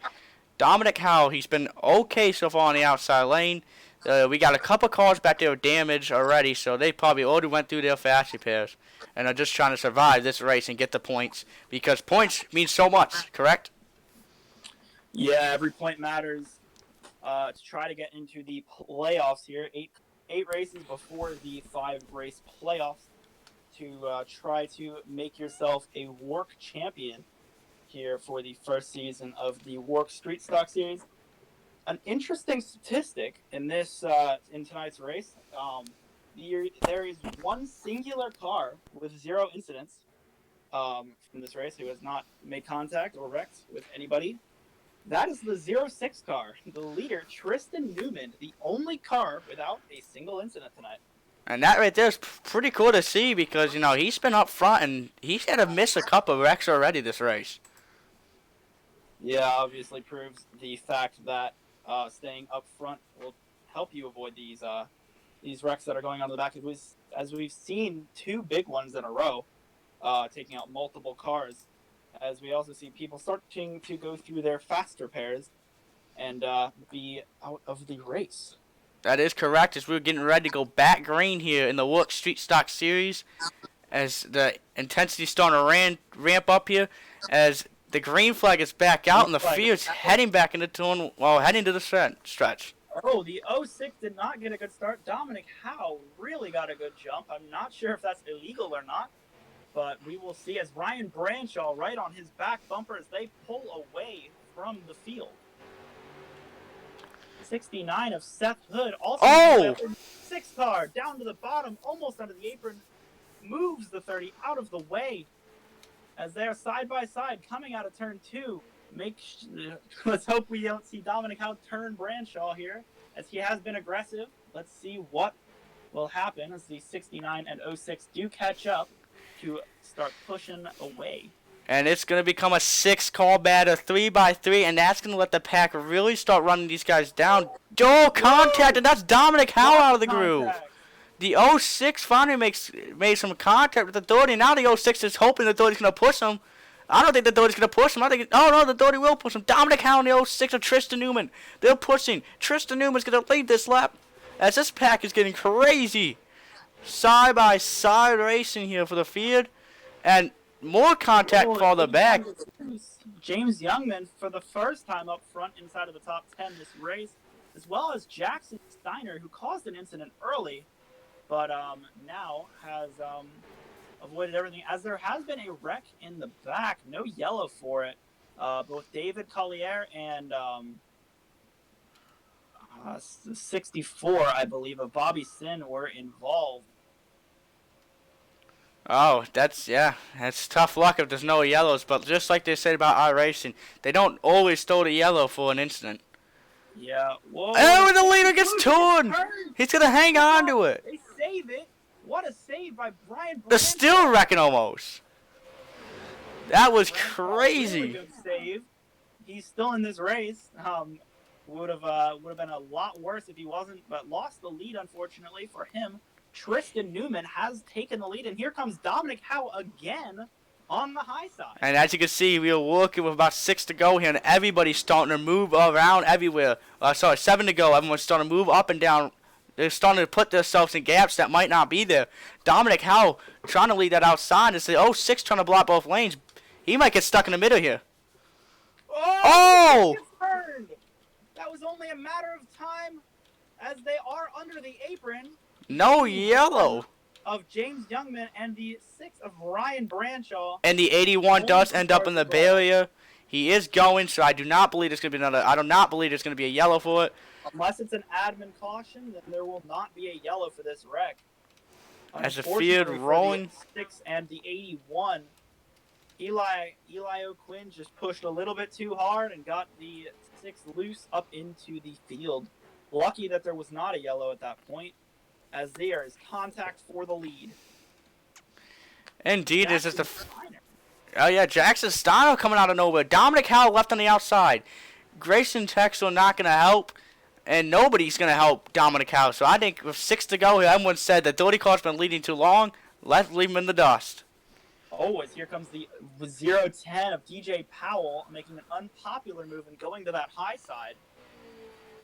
Dominic Howell, he's been okay so far on the outside lane. We got a couple cars back there with damage already, so they probably already went through their fast repairs and are just trying to survive this race and get the points, because points mean so much, correct? Yeah, every point matters to try to get into the playoffs here. Eight races before the 5-race playoffs to try to make yourself a WORC champion here for the first season of the WORC Street Stock Series. An interesting statistic in this in tonight's race, there is one singular car with 0 incidents from this race who has not made contact or wrecked with anybody. That is the 06 car, the leader, Tristan Newman, the only car without a single incident tonight. And that right there is pretty cool to see, because, you know, he's been up front and he's had to miss a couple of wrecks already this race. Yeah, obviously proves the fact that staying up front will help you avoid these wrecks that are going on in the back. As we've seen 2 big ones in a row, taking out multiple cars. As we also see people starting to go through their fast repairs and be out of the race. That is correct, as we're getting ready to go back green here in the WORC Street Stock Series, as the intensity starting to ramp up here, as the green flag is back out and the field's heading back into turn, heading to the stretch. Oh, the 06 did not get a good start. Dominic Howe really got a good jump. I'm not sure if that's illegal or not, but we will see, as Ryan Branshaw right on his back bumper as they pull away from the field. 69 of Seth Hood also 6 car down to the bottom, almost under the apron, moves the 30 out of the way as they are side by side coming out of turn 2. Let's hope we don't see Dominic Howe turn Branshaw here, as he has been aggressive. Let's see what will happen as the 69 and 06 do catch up to start pushing away. And it's going to become a 6-car battle, 3x3, and that's going to let the pack really start running these guys down. Contact, and that's Dominic Howe out of the groove. The 06 finally made some contact with the Doherty. Now the 06 is hoping the Doherty's going to push him. I don't think the Doherty's going to push him. The Doherty will push him. Dominic Howe and the 06 of Tristan Newman. They're pushing. Tristan Newman's going to lead this lap, as this pack is getting crazy. Side-by-side racing here for the field. And more contact farther back. James Youngman for the first time up front inside of the top 10 this race, as well as Jackson Steiner, who caused an incident early, but now has avoided everything, as there has been a wreck in the back. No yellow for it. Both David Collier and 64, I believe, of Bobby Sin were involved. Oh, that's tough luck if there's no yellows, but just like they said about iRacing, they don't always throw the yellow for an incident. Yeah, whoa. Oh, the leader gets torn! He's going to hang on to it. They save it. What a save by Brian Brandt. They're still wrecking almost. That was crazy. Really good save. he's still in this race. Would have been a lot worse if he wasn't, but lost the lead unfortunately for him. Tristan Newman has taken the lead, and here comes Dominic Howe again on the high side. And as you can see, we are working with about 6 to go here, and everybody's starting to move around everywhere. 7 to go. Everyone's starting to move up and down. They're starting to put themselves in gaps that might not be there. Dominic Howe trying to lead that outside. It's the 06 trying to block both lanes. He might get stuck in the middle here. Oh! That was only a matter of time, as they are under the apron. No yellow. Of James Youngman and the 6 of Ryan Branshaw. And the 81 does end up in the barrier. He is going, so I do not believe there's going to be another. I do not believe there's going to be a yellow for it. Unless it's an admin caution, then there will not be a yellow for this wreck. As the field rolling. The 6 and the 81. Eli O'Quinn just pushed a little bit too hard and got the 6 loose up into the field. Lucky that there was not a yellow at that point, as there is contact for the lead. Indeed, this is the. Oh yeah, Jackson Steiner coming out of nowhere. Dominic Howe left on the outside. Grayson Texel not gonna help, and nobody's gonna help Dominic Howe. So I think with 6 to go here, everyone said that Dirty Car's been leading too long. Let's leave him in the dust. Oh, as here comes the 0-10 of DJ Powell making an unpopular move and going to that high side,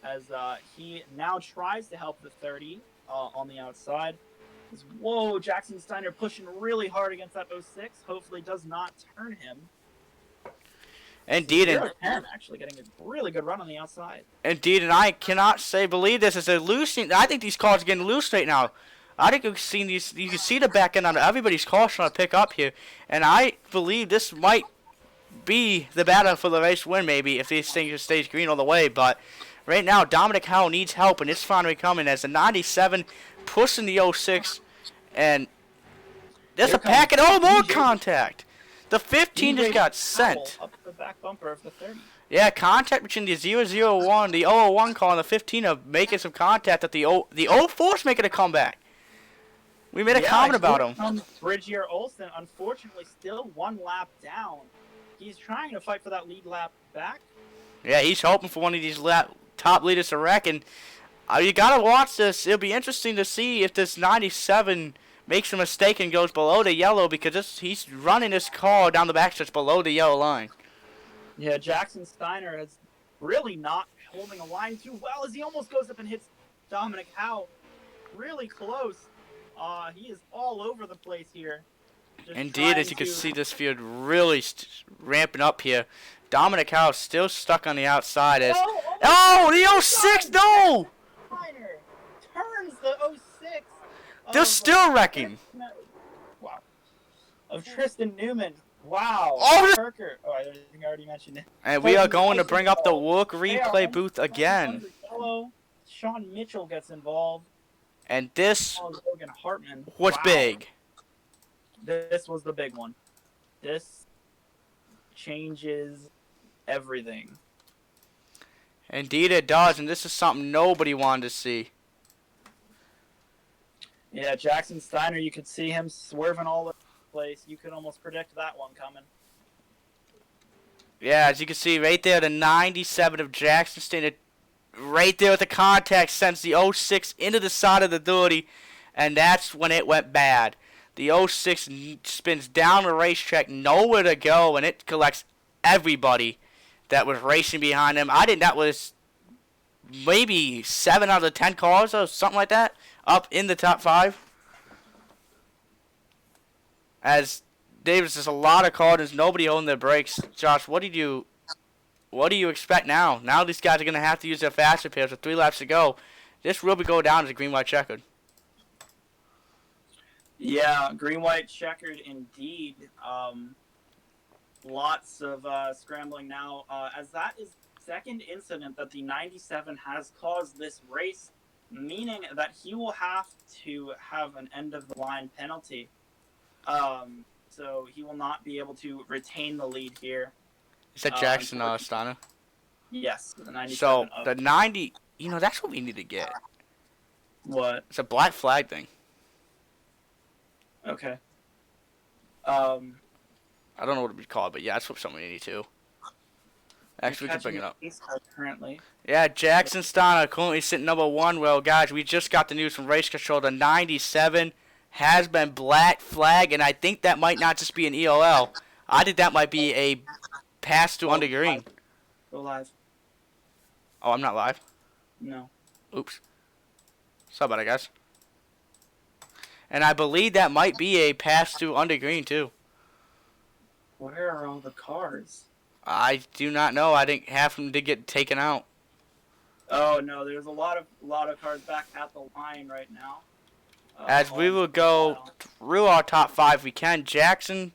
as he now tries to help the 30 on the outside. Whoa, Jackson Steiner pushing really hard against that 06. Hopefully does not turn him. Indeed. 0-10 actually getting a really good run on the outside. Indeed, and I cannot believe this is a losing. I think these cars are getting loose right now. I think you've seen these. You can see the back end on everybody's car trying to pick up here, and I believe this might be the battle for the race win. Maybe if these things stays green all the way, but right now Dominic Howe needs help, and it's finally coming as the 97 pushing the 06, and there's a packet. Oh, more contact. The 15 just got sent. Up the back bumper of the 30. Yeah, contact between the 001, the 001 car, and the 15 of making some contact. That the 04's making a comeback. We made a comment about him. Bridgier Olsen, unfortunately, still 1 lap down. He's trying to fight for that lead lap back. Yeah, he's hoping for one of these top leaders to wreck. And you gotta watch this. It'll be interesting to see if this 97 makes a mistake and goes below the yellow, because he's running this car down the backstretch below the yellow line. Yeah, Jackson Steiner is really not holding a line too well, as he almost goes up and hits Dominic Howe really close. He is all over the place here. Indeed, as you can see, this field really ramping up here. Dominic Howe still stuck on the outside. As the 06, no! Steiner turns the 06. They're still wrecking. Wow. Of Tristan Newman. Wow. Oh, Kirker. Oh, I think I already mentioned it. And we are going to bring up the WORC replay booth again. Sean Mitchell gets involved. And this Logan Hartman. was big. This was the big one. This changes everything. Indeed it does, and this is something nobody wanted to see. Yeah, Jackson Steiner, you could see him swerving all over the place. You could almost predict that one coming. Yeah, as you can see right there, the 97 of Jackson Steiner, right there with the contact, sends the 06 into the side of the dirty, and that's when it went bad. The 06 spins down the racetrack, nowhere to go, and it collects everybody that was racing behind him. I think that was maybe 7 out of the 10 cars or something like that up in the top 5. As Davis, there's a lot of cars, nobody holding their brakes. Josh, what do you expect now? Now these guys are going to have to use their fast repairs with 3 laps to go. This will be go down as a green-white checkered. Yeah, green-white checkered indeed. Lots of scrambling now, as that is the second incident that the 97 has caused this race, meaning that he will have to have an end-of-the-line penalty. So he will not be able to retain the lead here. Is that Jackson Steiner? Yes, the 97. So, the 90, that's what we need to get. What? It's a black flag thing. Okay. I don't know what it would be called, but yeah, that's what something we need to. Actually, we can bring Catching it up. the pace car currently. Yeah, Jackson Steiner currently sitting number 1. Well, guys, we just got the news from Race Control. The 97 has been black flag, and I think that might not just be an EOL. I think that might be a pass to under green. Go live. Oh, I'm not live. No. Oops. Sorry about it, guys. And I believe that might be a pass to under green, too. Where are all the cars? I do not know. I think half of them did get taken out. Oh no, there's a lot of cars back at the line right now. As we will go through our top 5, we can. Jackson.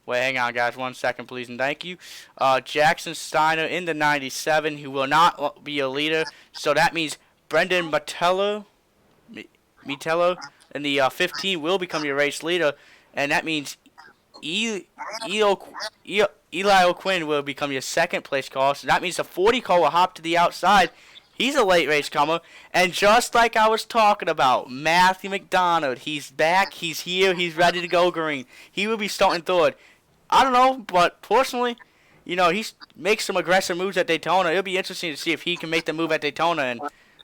Wait, hang on, guys. 1 second, please, and thank you. Jackson Steiner in the 97, who will not be a leader. So that means Brendan Metello in the 15 will become your race leader. And that means Eli O'Quinn will become your second place car. So that means the 40 car will hop to the outside. He's a late race comer. And just like I was talking about, Matthew McDonald, he's back, he's here, he's ready to go green. He will be starting third. I don't know, but personally, you know, he makes some aggressive moves at Daytona. It'll be interesting to see if he can make the move at Daytona and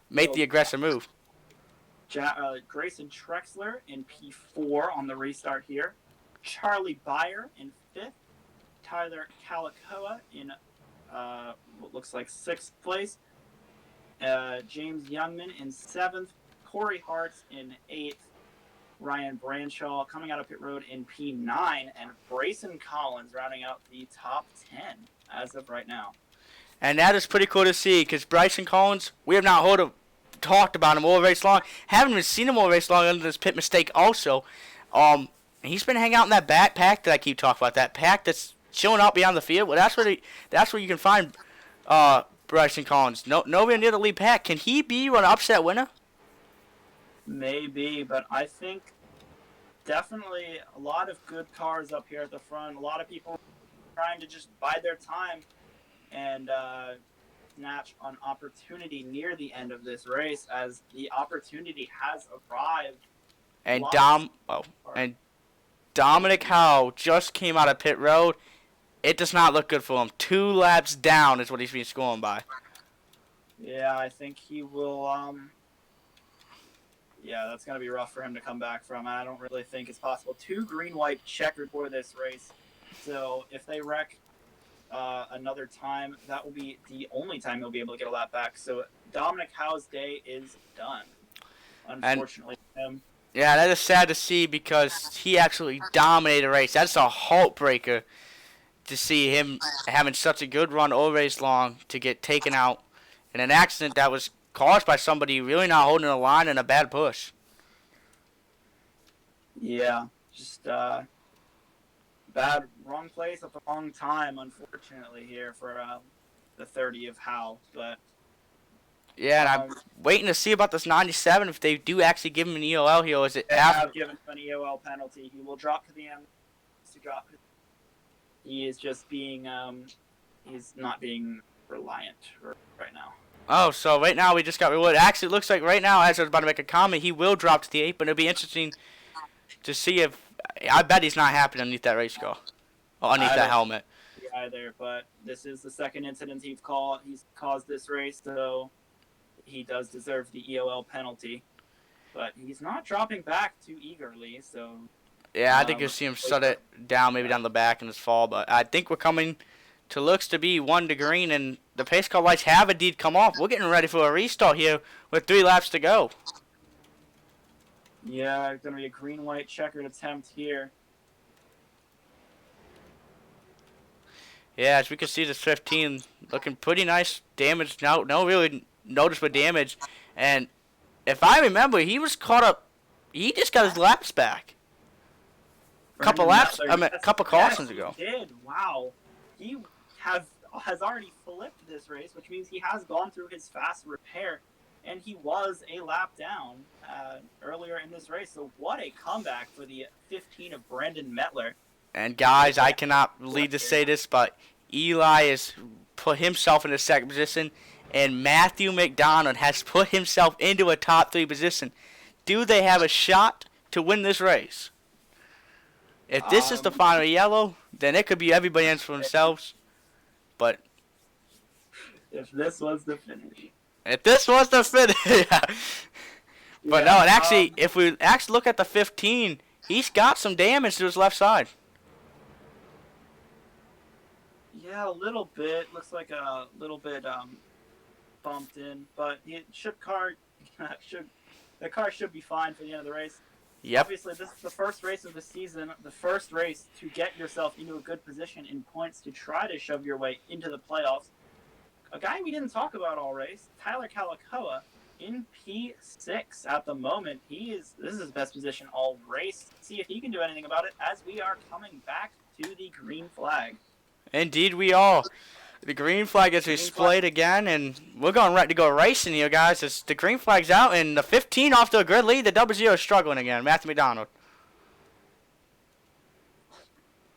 make the aggressive move. Grayson Trexler in P4 on the restart here. Charlie Byer in 5th. Tyler Calicoa in what looks like 6th place. James Youngman in 7th. Corey Hartz in 8th. Ryan Branshaw coming out of pit road in P9. And Braison Collins rounding out the top 10 as of right now. And that is pretty cool to see because Braison Collins, we have not talked about him all race long. Haven't even seen him all race long under this pit mistake also. He's been hanging out in that backpack that I keep talking about. That pack that's chilling out beyond the field. Well, that's where you can find Braison Collins. Nowhere near the lead pack. Can he be an upset winner? Maybe, but I think definitely a lot of good cars up here at the front. A lot of people trying to just bide their time and snatch an opportunity near the end of this race, as the opportunity has arrived. And Dominic Howe just came out of pit road. It does not look good for him. 2 laps down is what he's been scoring by. Yeah, I think he will. Yeah, that's going to be rough for him to come back from. I don't really think it's possible. 2 green-white checkered for this race. So if they wreck another time, that will be the only time he'll be able to get a lap back. So Dominic Howe's day is done, unfortunately for him. Yeah, that is sad to see because he actually dominated the race. That's a heartbreaker to see him having such a good run all race long to get taken out in an accident that was caused by somebody really not holding the line and a bad push. Yeah, just wrong place at the wrong time, unfortunately, here for the 30 of Howe. But yeah, and I'm waiting to see about this 97 if they do actually give him an EOL here. Or is it they have given him an EOL penalty. He will drop to the end. He is just being he's not being reliant right now. Oh, so right now we just got rewarded. Actually, it looks like right now, as I was about to make a comment, he will drop to the 8, but it'll be interesting to see if... I bet he's not happy underneath that race car. Or underneath that helmet. Either, but this is the second incident he's caused this race, so he does deserve the EOL penalty. But he's not dropping back too eagerly, so... Yeah, I think you'll see him shut it down, maybe down the back in his fall, but I think we're coming to looks to be 1 to green, and the pace car lights have indeed come off. We're getting ready for a restart here with 3 laps to go. Yeah, it's going to be a green-white checkered attempt here. Yeah, as we can see, this 15 looking pretty nice. Damage, no really noticeable damage. And if I remember, he was caught up. He just got his laps back. Couple cautions ago. He did. Wow. He has already flipped this race, which means he has gone through his fast repair, and he was a lap down earlier in this race. So what a comeback for the 15 of Brandon Mettler. And guys, I cannot believe to say this, but Eli has put himself in the second position, and Matthew McDonald has put himself into a top 3 position. Do they have a shot to win this race? If this is the final yellow, then it could be everybody else for themselves. But If this was the finish. If this was the finish, yeah. But no, and actually, if we actually look at the 15, he's got some damage to his left side. Yeah, a little bit. Looks like a little bit bumped in, but the car should be fine for the end of the race. Yep. Obviously, this is the first race of the season, the first race to get yourself into a good position in points to try to shove your way into the playoffs. A guy we didn't talk about all race, Tyler Calicoa, in P6 at the moment. This is his best position all race. See if he can do anything about it as we are coming back to the green flag. Indeed, we are. The green flag gets displayed again, and we're going right to go racing here, guys. It's the green flag's out, and the 15 off to a good lead. The 00 is struggling again. Matthew McDonald.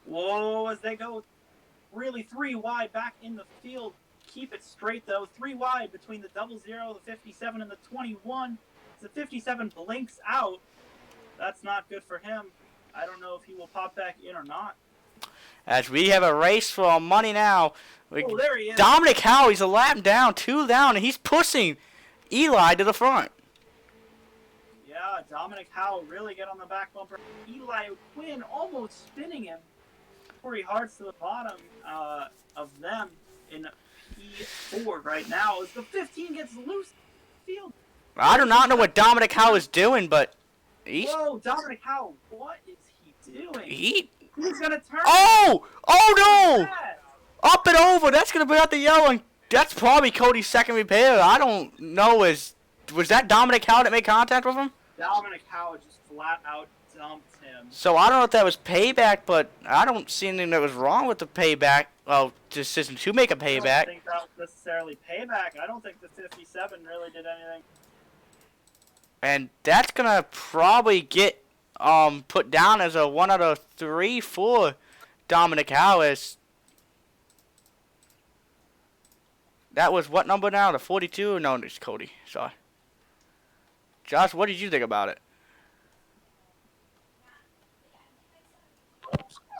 Whoa, as they go really 3 wide back in the field. Keep it straight, though. 3 wide between the 00, the 57, and the 21. The 57 blinks out. That's not good for him. I don't know if he will pop back in or not. As we have a race for our money now. Oh, there he is. Dominic Howe, he's a lap down, 2 down, and he's pushing Eli to the front. Yeah, Dominic Howe really get on the back bumper. Eli Quinn almost spinning him. Corey Hart's to the bottom of them in P4 right now as the 15 gets loose in the field. I do not know what Dominic Howe is doing, but he's... Whoa, Dominic Howe, what is he doing? He's gonna turn. Oh no! Up and over. That's gonna be out the yellow, and that's probably Cody's second repair. I don't know. Was that Dominic Howe that made contact with him? Dominic Howe just flat out dumped him. So I don't know if that was payback, but I don't see anything that was wrong with the payback. Well, decision to make a payback. I don't think that was necessarily payback. I don't think the 57 really did anything. And that's gonna probably get put down as a 1 out of 3 for Dominic Howe. That was what number now? The 42? No, it's Cody. Sorry. Josh, what did you think about it?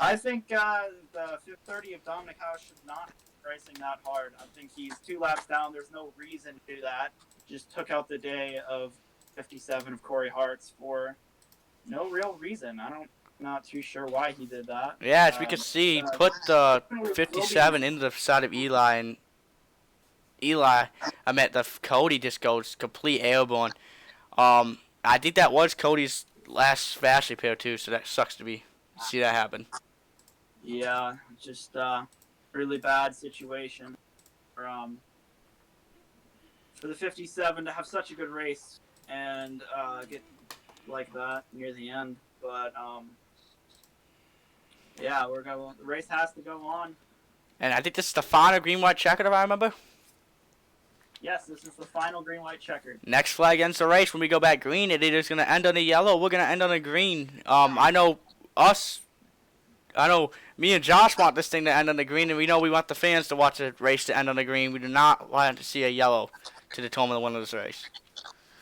I think the 30 of Dominic Howe should not be racing that hard. I think he's 2 laps down. There's no reason to do that. Just took out the day of 57 of Corey Hart's for no real reason. Not too sure why he did that. Yeah, as we can see, he put the 57 into the side of Eli, and Cody just goes complete airborne. I think that was Cody's last fast repair too, so that sucks to see that happen. Yeah, just really bad situation for the 57 to have such a good race and get like that near the end. But yeah, the race has to go on. And I think this is the final green-white checkered, if I remember. Yes, this is the final green-white checkered. Next flag ends the race. When we go back green, it is going to end on the yellow. We're going to end on the green. I know me and Josh want this thing to end on the green, and we know we want the fans to watch the race to end on the green. We do not want to see a yellow to determine the winner of this race.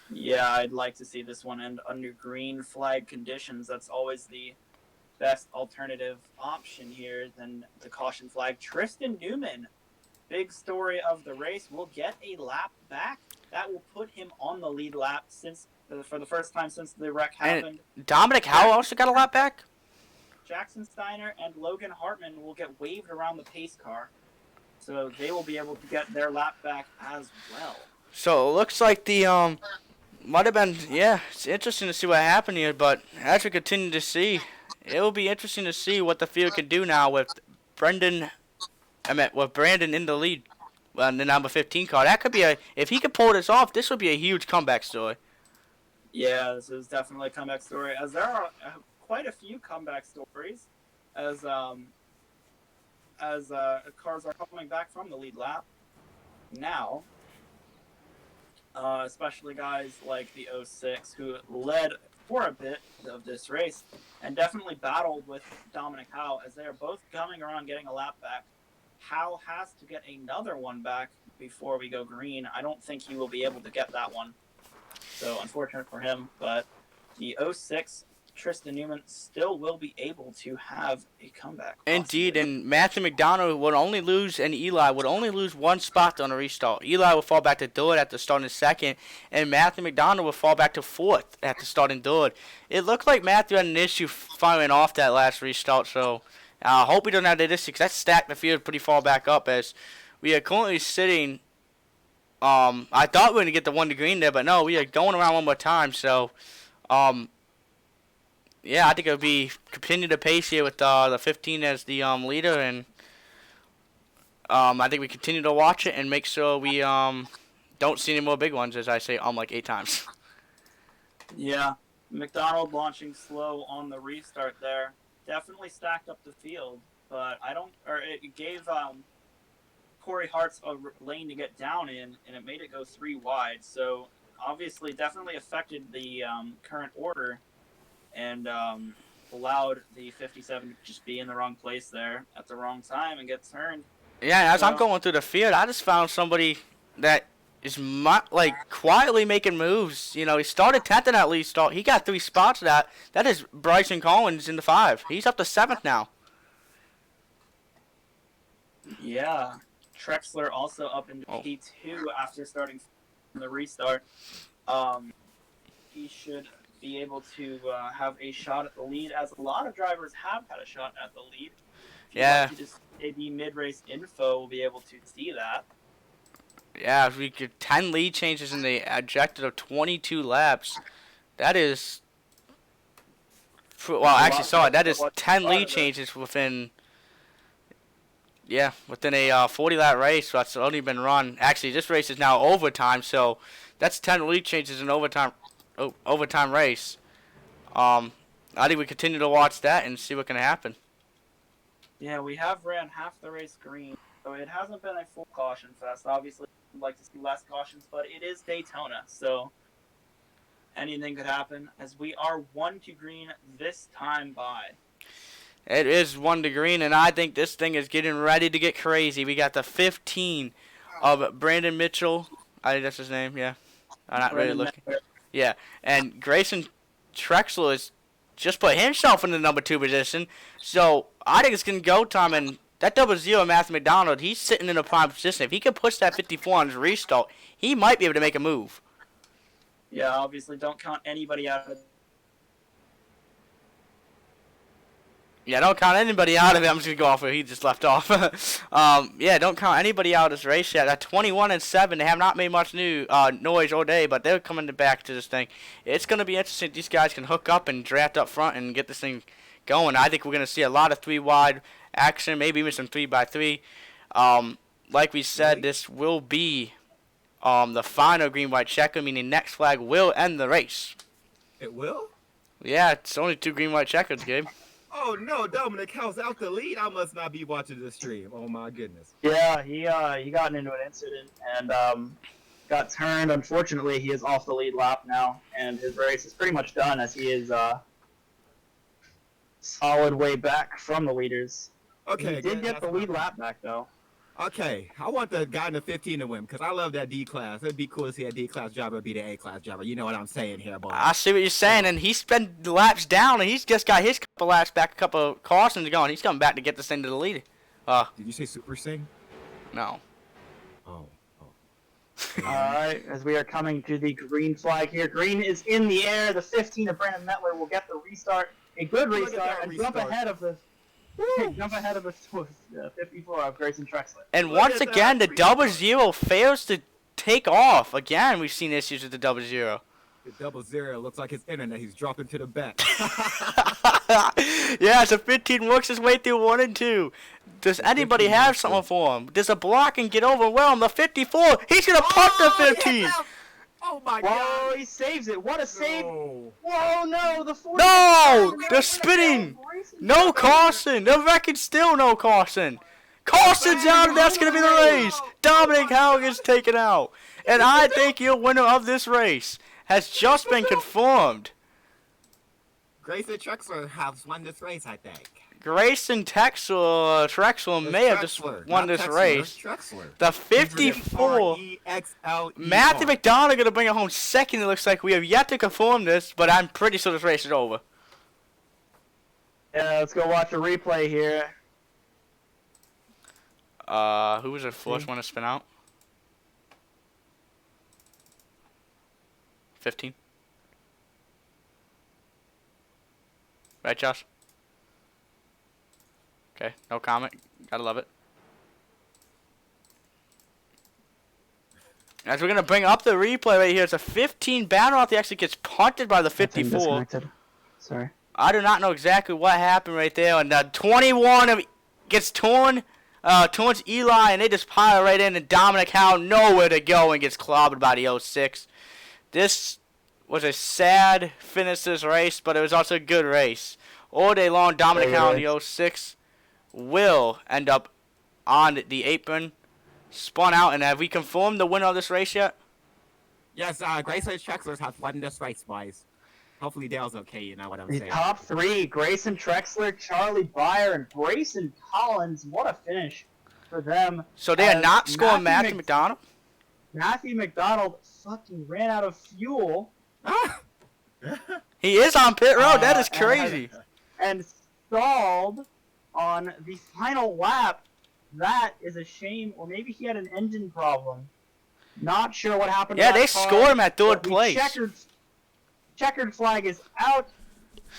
Yeah, I'd like to see this one end under green flag conditions. That's always the best alternative option here than the caution flag. Tristan Newman, big story of the race, will get a lap back. That will put him on the lead lap for the first time since the wreck happened. And Dominic Howe also got a lap back? Jackson Steiner and Logan Hartman will get waved around the pace car. So they will be able to get their lap back as well. So it looks like the might have been, yeah, it's interesting to see what happened here, but as we continue to see, it will be interesting to see what the field can do now with Brandon in the lead on the number 15 car. That could be if he could pull this off, this would be a huge comeback story. Yeah, this is definitely a comeback story, as there are quite a few comeback stories as cars are coming back from the lead lap now. Especially guys like the 06 who led for a bit of this race and definitely battled with Dominic Howe as they are both coming around getting a lap back. Howe has to get another one back before we go green. I don't think he will be able to get that one. So unfortunate for him, but the 06 Tristan Newman still will be able to have a comeback. Indeed, possibly. and Matthew McDonald would only lose, and Eli would only lose one spot on a restart. Eli would fall back to third after starting second, and Matthew McDonald would fall back to fourth after starting third. It looked like Matthew had an issue firing off that last restart, so I hope we don't have that issue, because that stacked the field pretty far back up, as we are currently sitting. I thought we were going to get the 1 to green there, but no, we are going around one more time, so yeah, I think it'll be continue the pace here with the 15 as the leader, and I think we continue to watch it and make sure we don't see any more big ones, as I say like 8 times. Yeah, McDonald launching slow on the restart there. Definitely stacked up the field, but it gave Corey Hart's a lane to get down in, and it made it go 3 wide. So obviously, definitely affected the current order, and allowed the 57 to just be in the wrong place there at the wrong time and get turned. Yeah, as I'm going through the field, I just found somebody that is quietly making moves. You know, he started 10th in that lead start. He got 3 spots of that. That is Braison Collins in the 5. He's up to 7th now. Yeah, Trexler also up into P2 after starting the restart. He should be able to have a shot at the lead, as a lot of drivers have had a shot at the lead. If Yeah. Like to just the mid-race info will be able to see that. Yeah, if we get 10 lead changes in the objective of 22 laps, that is... Well, actually, sorry, that is 10 lead changes within... Yeah, within a 40-lap race, so that's only been run. Actually, this race is now overtime, so that's 10 lead changes in overtime race. I think we continue to watch that and see what can happen. Yeah, we have ran half the race green, so it hasn't been a full caution fest. Obviously, we'd like to see less cautions, but it is Daytona, so anything could happen, as we are 1 to green this time by. It is 1 to green, and I think this thing is getting ready to get crazy. We got the 15 of Brandon Mitchell. I think that's his name, yeah. I'm not really looking. Yeah, and Grayson Trexler has just put himself in the number 2 position. So I think it's going to go time, and that 00 Matthew McDonald, he's sitting in a prime position. If he can push that 54 on his restart, he might be able to make a move. Yeah, obviously don't count anybody out of it. Yeah, don't count anybody out of it. I'm just going to go off where he just left off. Yeah, don't count anybody out of this race yet. At 21-7, they have not made much noise all day, but they're coming back to this thing. It's going to be interesting if these guys can hook up and draft up front and get this thing going. I think we're going to see a lot of 3-wide action, maybe even some 3x3. Like we said, this will be the final green-white checker, meaning next flag will end the race. It will? Yeah, it's only 2 green-white checkers, Gabe. Oh no, Dominic How's out the lead. I must not be watching the stream. Oh my goodness. Yeah, he got into an incident and got turned. Unfortunately, he is off the lead lap now, and his race is pretty much done, as he is solid way back from the leaders. Okay. He did get the lead lap back though. Okay, I want the guy in the 15 to win, because I love that D-class. It'd be cool to see a D-class driver beat an A-class driver. You know what I'm saying here, boy. I see what you're saying, and he's been laps down, and he's just got his couple laps back, a couple of cautions going. He's coming back to get this thing to the lead. Did you say Super Sing? No. Oh. Alright, as we are coming to the green flag here. Green is in the air. The 15 of Brandon Mettler will get the restart. A good restart, and jump ahead of the 54 of Grayson Trexler. And once again, the 00 fails to take off. Again, we've seen issues with the 00. The 00 looks like his internet. He's dropping to the back. Yeah, so 15 works his way through 1 and 2. Does anybody have something for him? Does a block and get overwhelmed? The 54, he's going to punt the 15. Oh my Whoa, God! he saves it. What a save. No. Whoa, no, the 40. No! They're spinning. No caution. The record's still no caution. Caution's out, and that's going to be the race. Dominic Howell gets taken out. And I think your winner of this race has just been confirmed. Grayson Trexler has won this race, I think. Grayson Trexler may have just won this race. The 54. Matthew McDonald going to bring it home second. It looks like we have yet to confirm this, but I'm pretty sure this race is over. Yeah, let's go watch a replay here. Who was the first See. one to spin out? 15. Right, Josh? Okay, no comment. Gotta love it. As we're gonna bring up the replay right here, it's a 15 banner off. He actually gets punted by the 54. Disconnected. Sorry. I do not know exactly what happened right there. And 21 gets torn, turns Eli, and they just pile right in. And Dominic Howe nowhere to go and gets clobbered by the 06. This was a sad finish to this race, but it was also a good race. All day long, Dominic Howe in the 06 will end up on the apron. Spun out, and have we confirmed the winner of this race yet? Yes, Grayson Trexlers have won this race, boys. Hopefully Dale's okay, you know what I'm The saying. top three, Grayson Trexler, Charlie Byer, and Braison Collins. What a finish for them. So they are not scoring Matthew McDonald? Matthew McDonald fucking ran out of fuel. He is on pit road. That is crazy. And stalled on the final lap. That is a shame, or maybe he had an engine problem. Not sure what happened. Yeah, to that they car, scored him at third but the place. Checkered flag is out.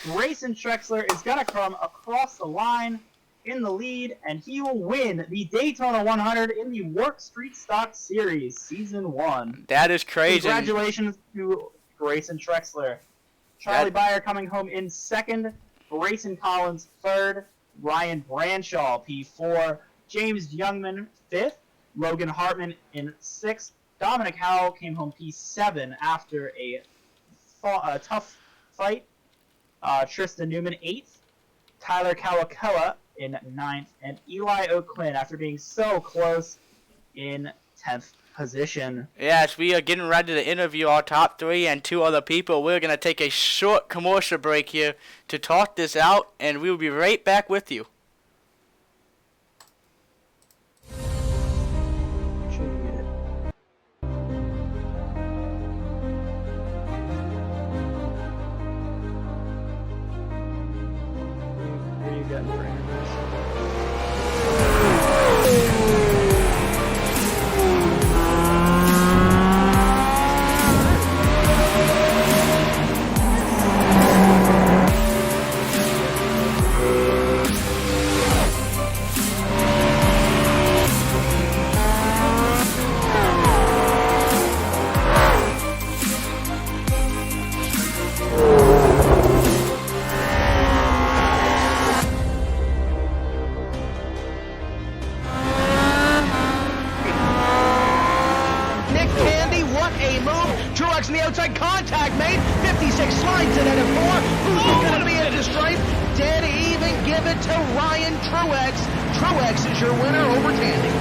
Grayson Trexler is gonna come across the line in the lead, and he will win the Daytona 100 in the WORC Street Stock Series Season 1. That is crazy. Congratulations to Grayson Trexler. Charlie Byer coming home in second. Braison Collins third. Ryan Branshaw P4. James Youngman 5th, Logan Hartman in 6th. Dominic Howell came home P7 after a tough fight. Tristan Newman 8th, Tyler Kawakawa in 9th, and Eli O'Quinn, after being so close, in 10th position. Yes, we are getting ready to interview our top 3 and 2 other people. We're going to take a short commercial break here to talk this out, and we will be right back with you. Truex in the outside, contact made, 56 slides it at a 4, who's going to be into stripe, dead even, give it to Ryan Truex. Truex is your winner over Tandy.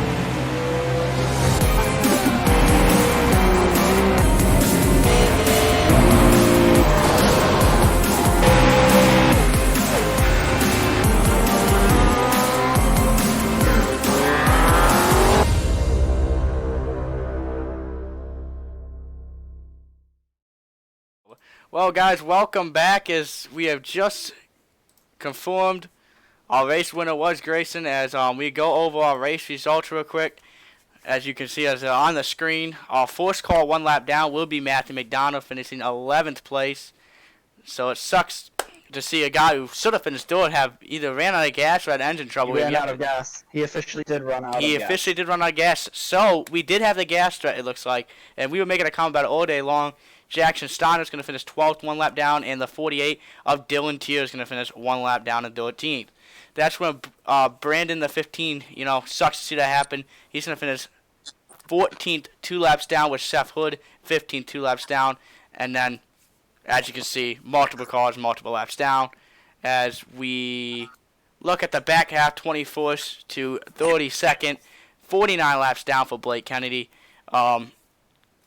Well, guys, welcome back. As we have just confirmed, our race winner was Grayson. As we go over our race results real quick, as you can see as on the screen, our first car 1 lap down will be Matthew McDonald, finishing 11th place. So it sucks to see a guy who should have finished third have either ran out of gas or had engine trouble. He ran out of gas. He officially did run out of gas. He officially did run out of gas. So we did have the gas threat, it looks like, and we were making a comment about it all day long. Jackson Steiner's going to finish 12th, 1 lap down, and the 48 of Dylan Tier is going to finish 1 lap down and 13th. That's when Brandon, the 15, sucks to see that happen. He's going to finish 14th, 2 laps down with Seth Hood, 15th, 2 laps down, and then, as you can see, multiple cars, multiple laps down. As we look at the back half, 21st to 32nd, 49 laps down for Blake Kennedy.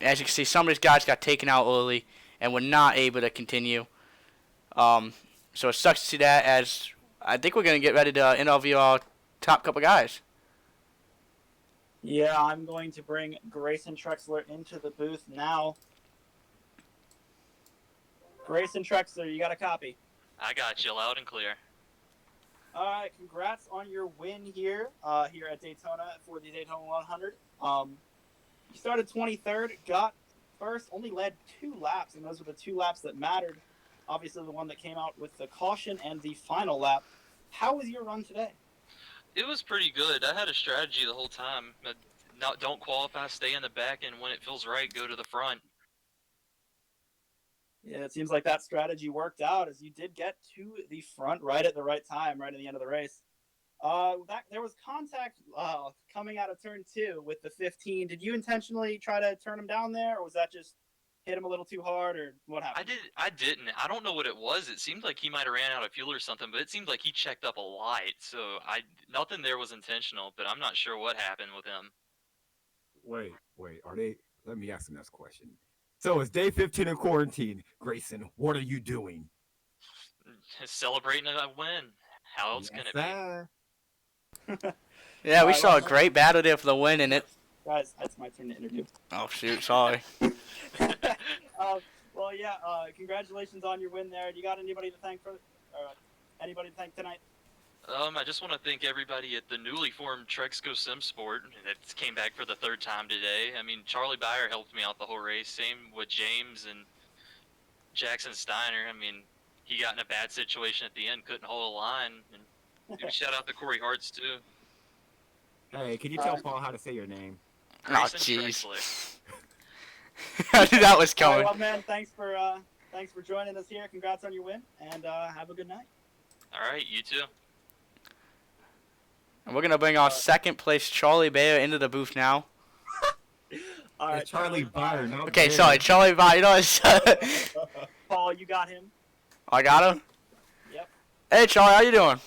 As you can see, some of these guys got taken out early and were not able to continue. So it sucks to see that, as I think we're going to get ready to interview our top couple guys. Yeah, I'm going to bring Grayson Trexler into the booth now. Grayson Trexler, you got a copy? I got you loud and clear. All right, congrats on your win here at Daytona for the Daytona 100. You started 23rd, got first, only led 2 laps, and those were the 2 laps that mattered. Obviously, the one that came out with the caution and the final lap. How was your run today? It was pretty good. I had a strategy the whole time. Don't qualify, stay in the back, and when it feels right, go to the front. Yeah, it seems like that strategy worked out as you did get to the front right at the right time, right at the end of the race. There was contact coming out of turn 2 with the 15. Did you intentionally try to turn him down there, or was that just hit him a little too hard, or what happened? I didn't. I don't know what it was. It seemed like he might have ran out of fuel or something, but it seemed like he checked up a light. So nothing there was intentional, but I'm not sure what happened with him. Wait, are they? Let me ask the next question. So it's day 15 in quarantine. Grayson, what are you doing? Celebrating a win. How else can it be? Yeah, we saw a great battle there for the win, and it. Guys, it's my turn to interview. Oh shoot, sorry. Well, yeah. Congratulations on your win there. Do you got anybody to thank tonight? I just want to thank everybody at the newly formed Trexco Sim Sport that came back for the 3rd time today. I mean, Charlie Byer helped me out the whole race. Same with James and Jackson Steiner. I mean, he got in a bad situation at the end, couldn't hold a line. And shout out to Corey Hartz too. Hey, can you tell Paul how to say your name? Oh Braison jeez. I knew that was coming. All right, well, man, thanks for joining us here. Congrats on your win, and have a good night. All right, you too. And we're gonna bring our 2nd place Charlie Bayer into the booth now. All right, Charlie Byer. No, Okay, sorry, Charlie Bayer. You know it's Paul, you got him. I got him. Yep. Hey Charlie, how you doing?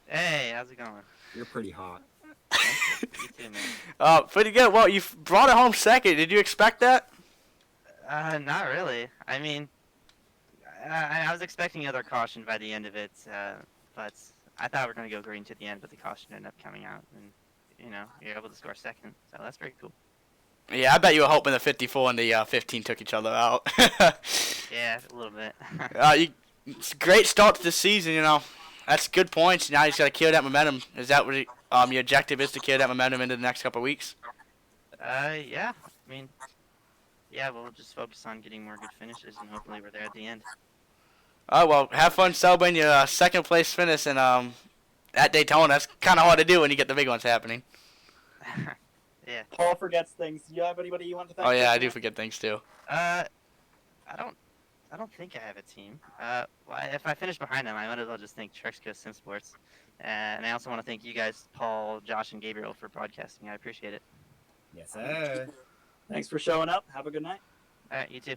Hey, how's it going? You're pretty hot. You too, man. Pretty good. Well, you brought it home 2nd. Did you expect that? Not really. I mean, I was expecting another caution by the end of it, but I thought we were going to go green to the end, but the caution ended up coming out, and, you're able to score 2nd, so that's pretty cool. Yeah, I bet you were hoping the 54 and the 15 took each other out. Yeah, a little bit. It's a great start to the season, That's good points. Now you just got to carry that momentum. Is that what your objective is, to carry that momentum into the next couple of weeks? Yeah. I mean, yeah, we'll just focus on getting more good finishes, and hopefully we're there at the end. Oh, well, have fun celebrating your 2nd place finish and at Daytona. That's kind of hard to do when you get the big ones happening. Yeah. Paul forgets things. Do you have anybody you want to thank? Oh yeah, I do forget things too. I don't think I have a team. Well, if I finish behind them, I might as well just thank Trexco Sim Sports. And I also want to thank you guys, Paul, Josh, and Gabriel, for broadcasting. I appreciate it. Yes, sir. Thanks for showing up. Have a good night. All right, you too.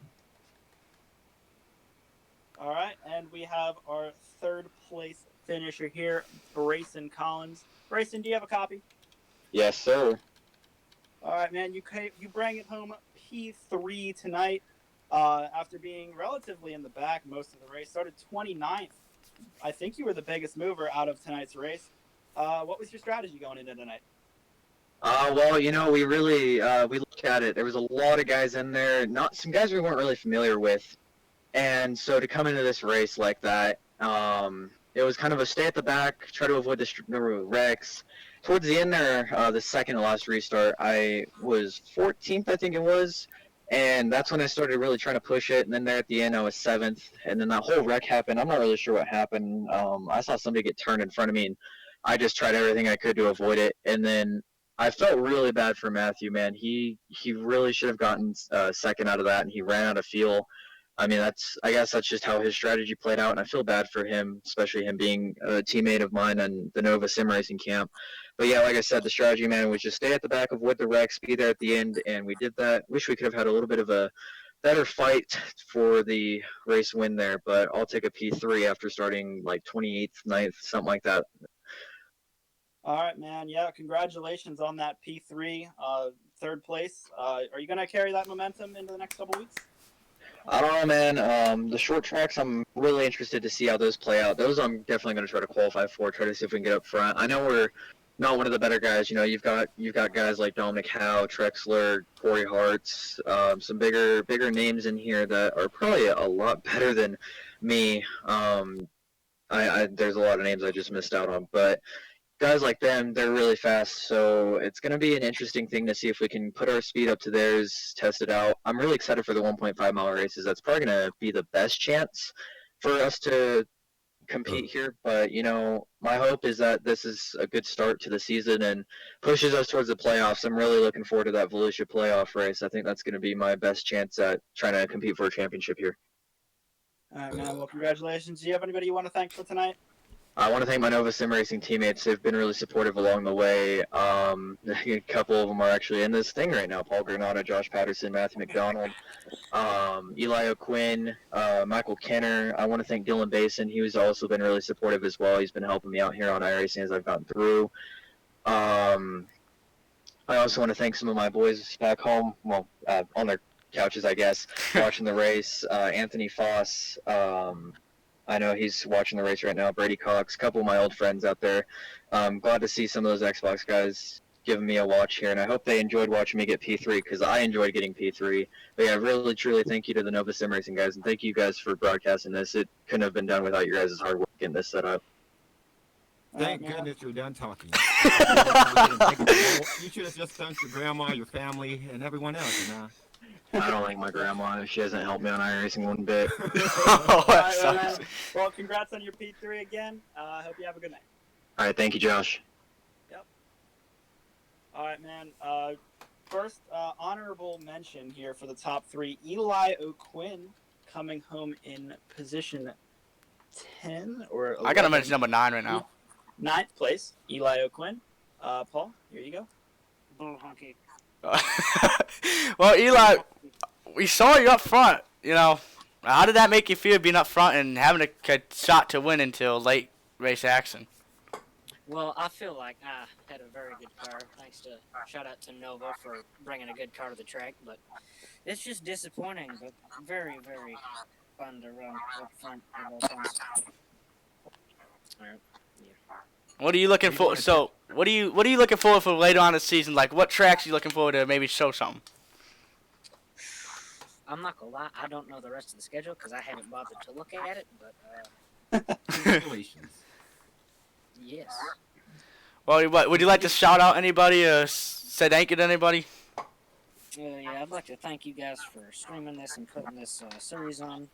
All right, and we have our 3rd place finisher here, Braison Collins. Braison, do you have a copy? Yes, sir. All right, man. You bring it home P3 tonight after being relatively in the back most of the race. Started 29th. I think you were the biggest mover out of tonight's race. What was your strategy going into tonight? Well, we really we looked at it. There was a lot of guys in there, not some guys we weren't really familiar with, and so to come into this race like that, it was kind of a stay at the back, try to avoid the wrecks. Towards the end there, the second to last restart, I was 14th, I think it was, and that's when I started really trying to push it. And then there at the end, I was 7th, and then that whole wreck happened. I'm not really sure what happened. I saw somebody get turned in front of me, and I just tried everything I could to avoid it. And then I felt really bad for Matthew, man. He really should have gotten 2nd out of that, and he ran out of fuel. I mean, I guess that's just how his strategy played out, and I feel bad for him, especially him being a teammate of mine in the Nova Sim Racing camp. But yeah, like I said, the strategy, man, was just stay at the back, avoid the wrecks, be there at the end, and we did that. Wish we could have had a little bit of a better fight for the race win there, but I'll take a P3 after starting like 28th, 9th, something like that. All right, man. Yeah, congratulations on that P3, 3rd place. Are you going to carry that momentum into the next couple weeks? I don't know, man. The short tracks, I'm really interested to see how those play out. Those I'm definitely going to try to qualify for, try to see if we can get up front. I know we're not one of the better guys. You've got guys like Dominic Howe, Trexler, Corey Hartz, some bigger names in here that are probably a lot better than me. There's a lot of names I just missed out on, but guys like them, they're really fast, so it's going to be an interesting thing to see if we can put our speed up to theirs, test it out. I'm really excited for the 1.5 mile races. That's probably going to be the best chance for us to compete here, but my hope is that this is a good start to the season and pushes us towards the playoffs. I'm really looking forward to that Volusia playoff race. I think that's going to be my best chance at trying to compete for a championship here. All right, man. Well, congratulations. Do you have anybody you want to thank for tonight? I want to thank my Nova Sim Racing teammates. They've been really supportive along the way. A couple of them are actually in this thing right now. Paul Granata, Josh Patterson, Matthew McDonald, Eli O'Quinn, Michael Kenner. I want to thank Dylan Basin. He's also been really supportive as well. He's been helping me out here on iRacing as I've gotten through. I also want to thank some of my boys back home, on their couches, I guess, watching the race. Anthony Foss, I know he's watching the race right now. Brady Cox, a couple of my old friends out there. Glad to see some of those Xbox guys giving me a watch here, and I hope they enjoyed watching me get P3 because I enjoyed getting P3. But yeah, really, truly thank you to the Nova Sim Racing guys, and thank you guys for broadcasting this. It couldn't have been done without your guys' hard work getting this set up. Thank goodness you're done talking. You should have just thanked your grandma, your family, and everyone else. I don't like my grandma. She hasn't helped me on iRacing one bit. Oh, that sucks. Well, congrats on your P3 again. I hope you have a good night. All right, thank you, Josh. Yep. All right, man. First, honorable mention here for the top 3. Eli O'Quinn coming home in position 10 or 11. I got to mention number 9 right now. 9th place, Eli O'Quinn. Paul, here you go. Bull honky. Well, Eli, we saw you up front. How did that make you feel being up front and having a shot to win until late race action? Well, I feel like I had a very good car. Thanks to shout out to Nova for bringing a good car to the track, but it's just disappointing, but very, very fun to run up front at all times. All right. What are you looking for? So, what are you looking for later on in the season? Like, what tracks are you looking forward to maybe show something? I'm not gonna lie, I don't know the rest of the schedule because I haven't bothered to look at it. But Congratulations. Yes. Well, would you like to shout out anybody? Say thank you to anybody? Yeah, I'd like to thank you guys for streaming this and putting this series on.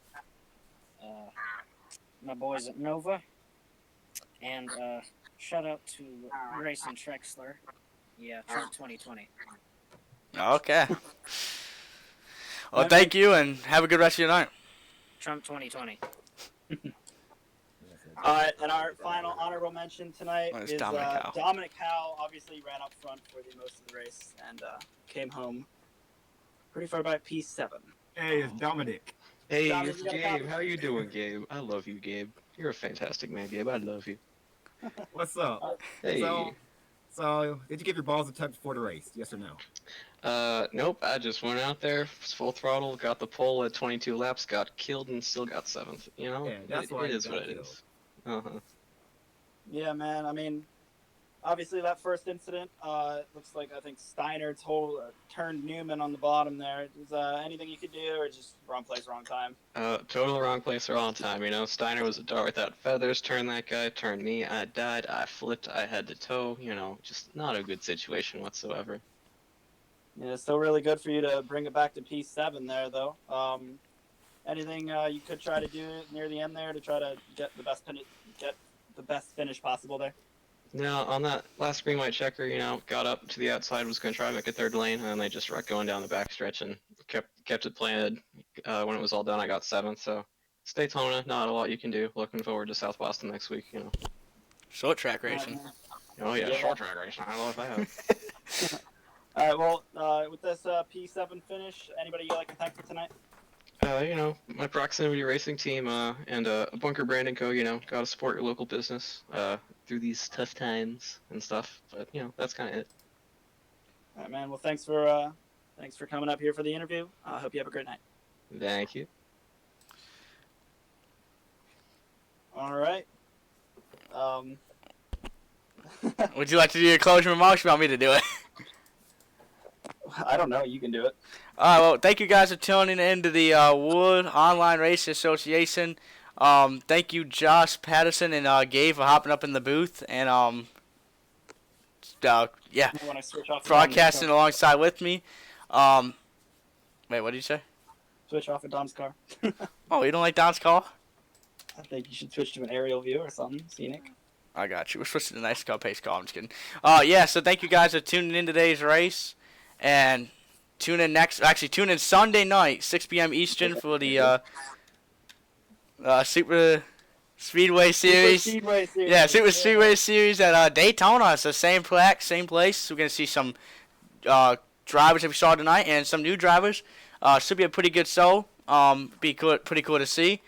My boys at Nova, and shout out to Braison Trexler. Yeah, Trump 2020. Okay. Well, thank you, and have a good rest of your night. Trump 2020. And our final honorable mention tonight is Dominic Howe. Obviously ran up front for the most of the race and came home pretty far by P7. Hey, it's Dominic. Hey, Dominic, it's Gabe. How you doing, Gabe? I love you, Gabe. You're a fantastic man, Gabe. I love you. What's up? Hey. So, did you give your balls a tug before the race? Yes or no? Nope. I just went out there, full throttle, got the pole at 22 laps, got killed, and still got 7th. Yeah, that's why it is you got what it killed. is. Uh-huh. Yeah, man. I mean, obviously that first incident looks like I think Steiner turned Newman on the bottom there. Is anything you could do, or just wrong place, wrong time? Total wrong place, wrong time. Steiner was a dart without feathers. Turned that guy, turned me. I died. I flipped. I had to tow. Just not a good situation whatsoever. Yeah, still really good for you to bring it back to P7 there, though. Anything you could try to do near the end there to try to get the best finish possible there? Now, on that last green white checker, got up to the outside, was going to try to make a third lane, and then they just wrecked going down the backstretch and kept it planted. When it was all done, I got 7th. So, it's Daytona, not a lot you can do. Looking forward to South Boston next week. Short track racing. Oh yeah, short track racing. I love that. All right. Well, with this P7 finish, anybody you like to thank for tonight? My proximity racing team and Bunker Branding Co. Gotta support your local business through these tough times and stuff. But that's kind of it. All right, man. Well, thanks for coming up here for the interview. I hope you have a great night. Thank you. All right. Would you like to do your closing remarks? Or you want me to do it? I don't know. You can do it. All right. Well, thank you guys for tuning in to the Wood Online Racing Association. Thank you, Josh, Patterson, and Gabe for hopping up in the booth and yeah, When I switch off the broadcasting Dom's car. alongside with me. Wait, what did you say? Switch off of Dom's car. Oh, you don't like Don's call? I think you should switch to an aerial view or something, scenic. I got you. We're switching to the nice call, pace call. I'm just kidding. Yeah, so thank you guys for tuning in today's race. And tune in Sunday night, 6 p.m. Eastern for the Super Speedway Series. Speedway Series. Yeah, Super Speedway Series at Daytona. It's the same track, same place. We're going to see some drivers that we saw tonight and some new drivers. Should be a pretty good show. Be cool, pretty cool to see.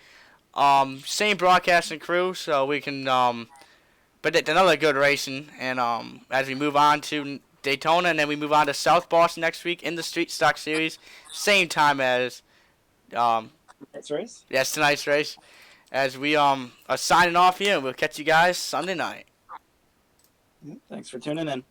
Same broadcasting crew, so we can but it's another good racing. And as we move on to Daytona, and then we move on to South Boston next week in the Street Stock Series, same time as Next race. yes, tonight's race. As we are signing off here, we'll catch you guys Sunday night. Thanks for tuning in.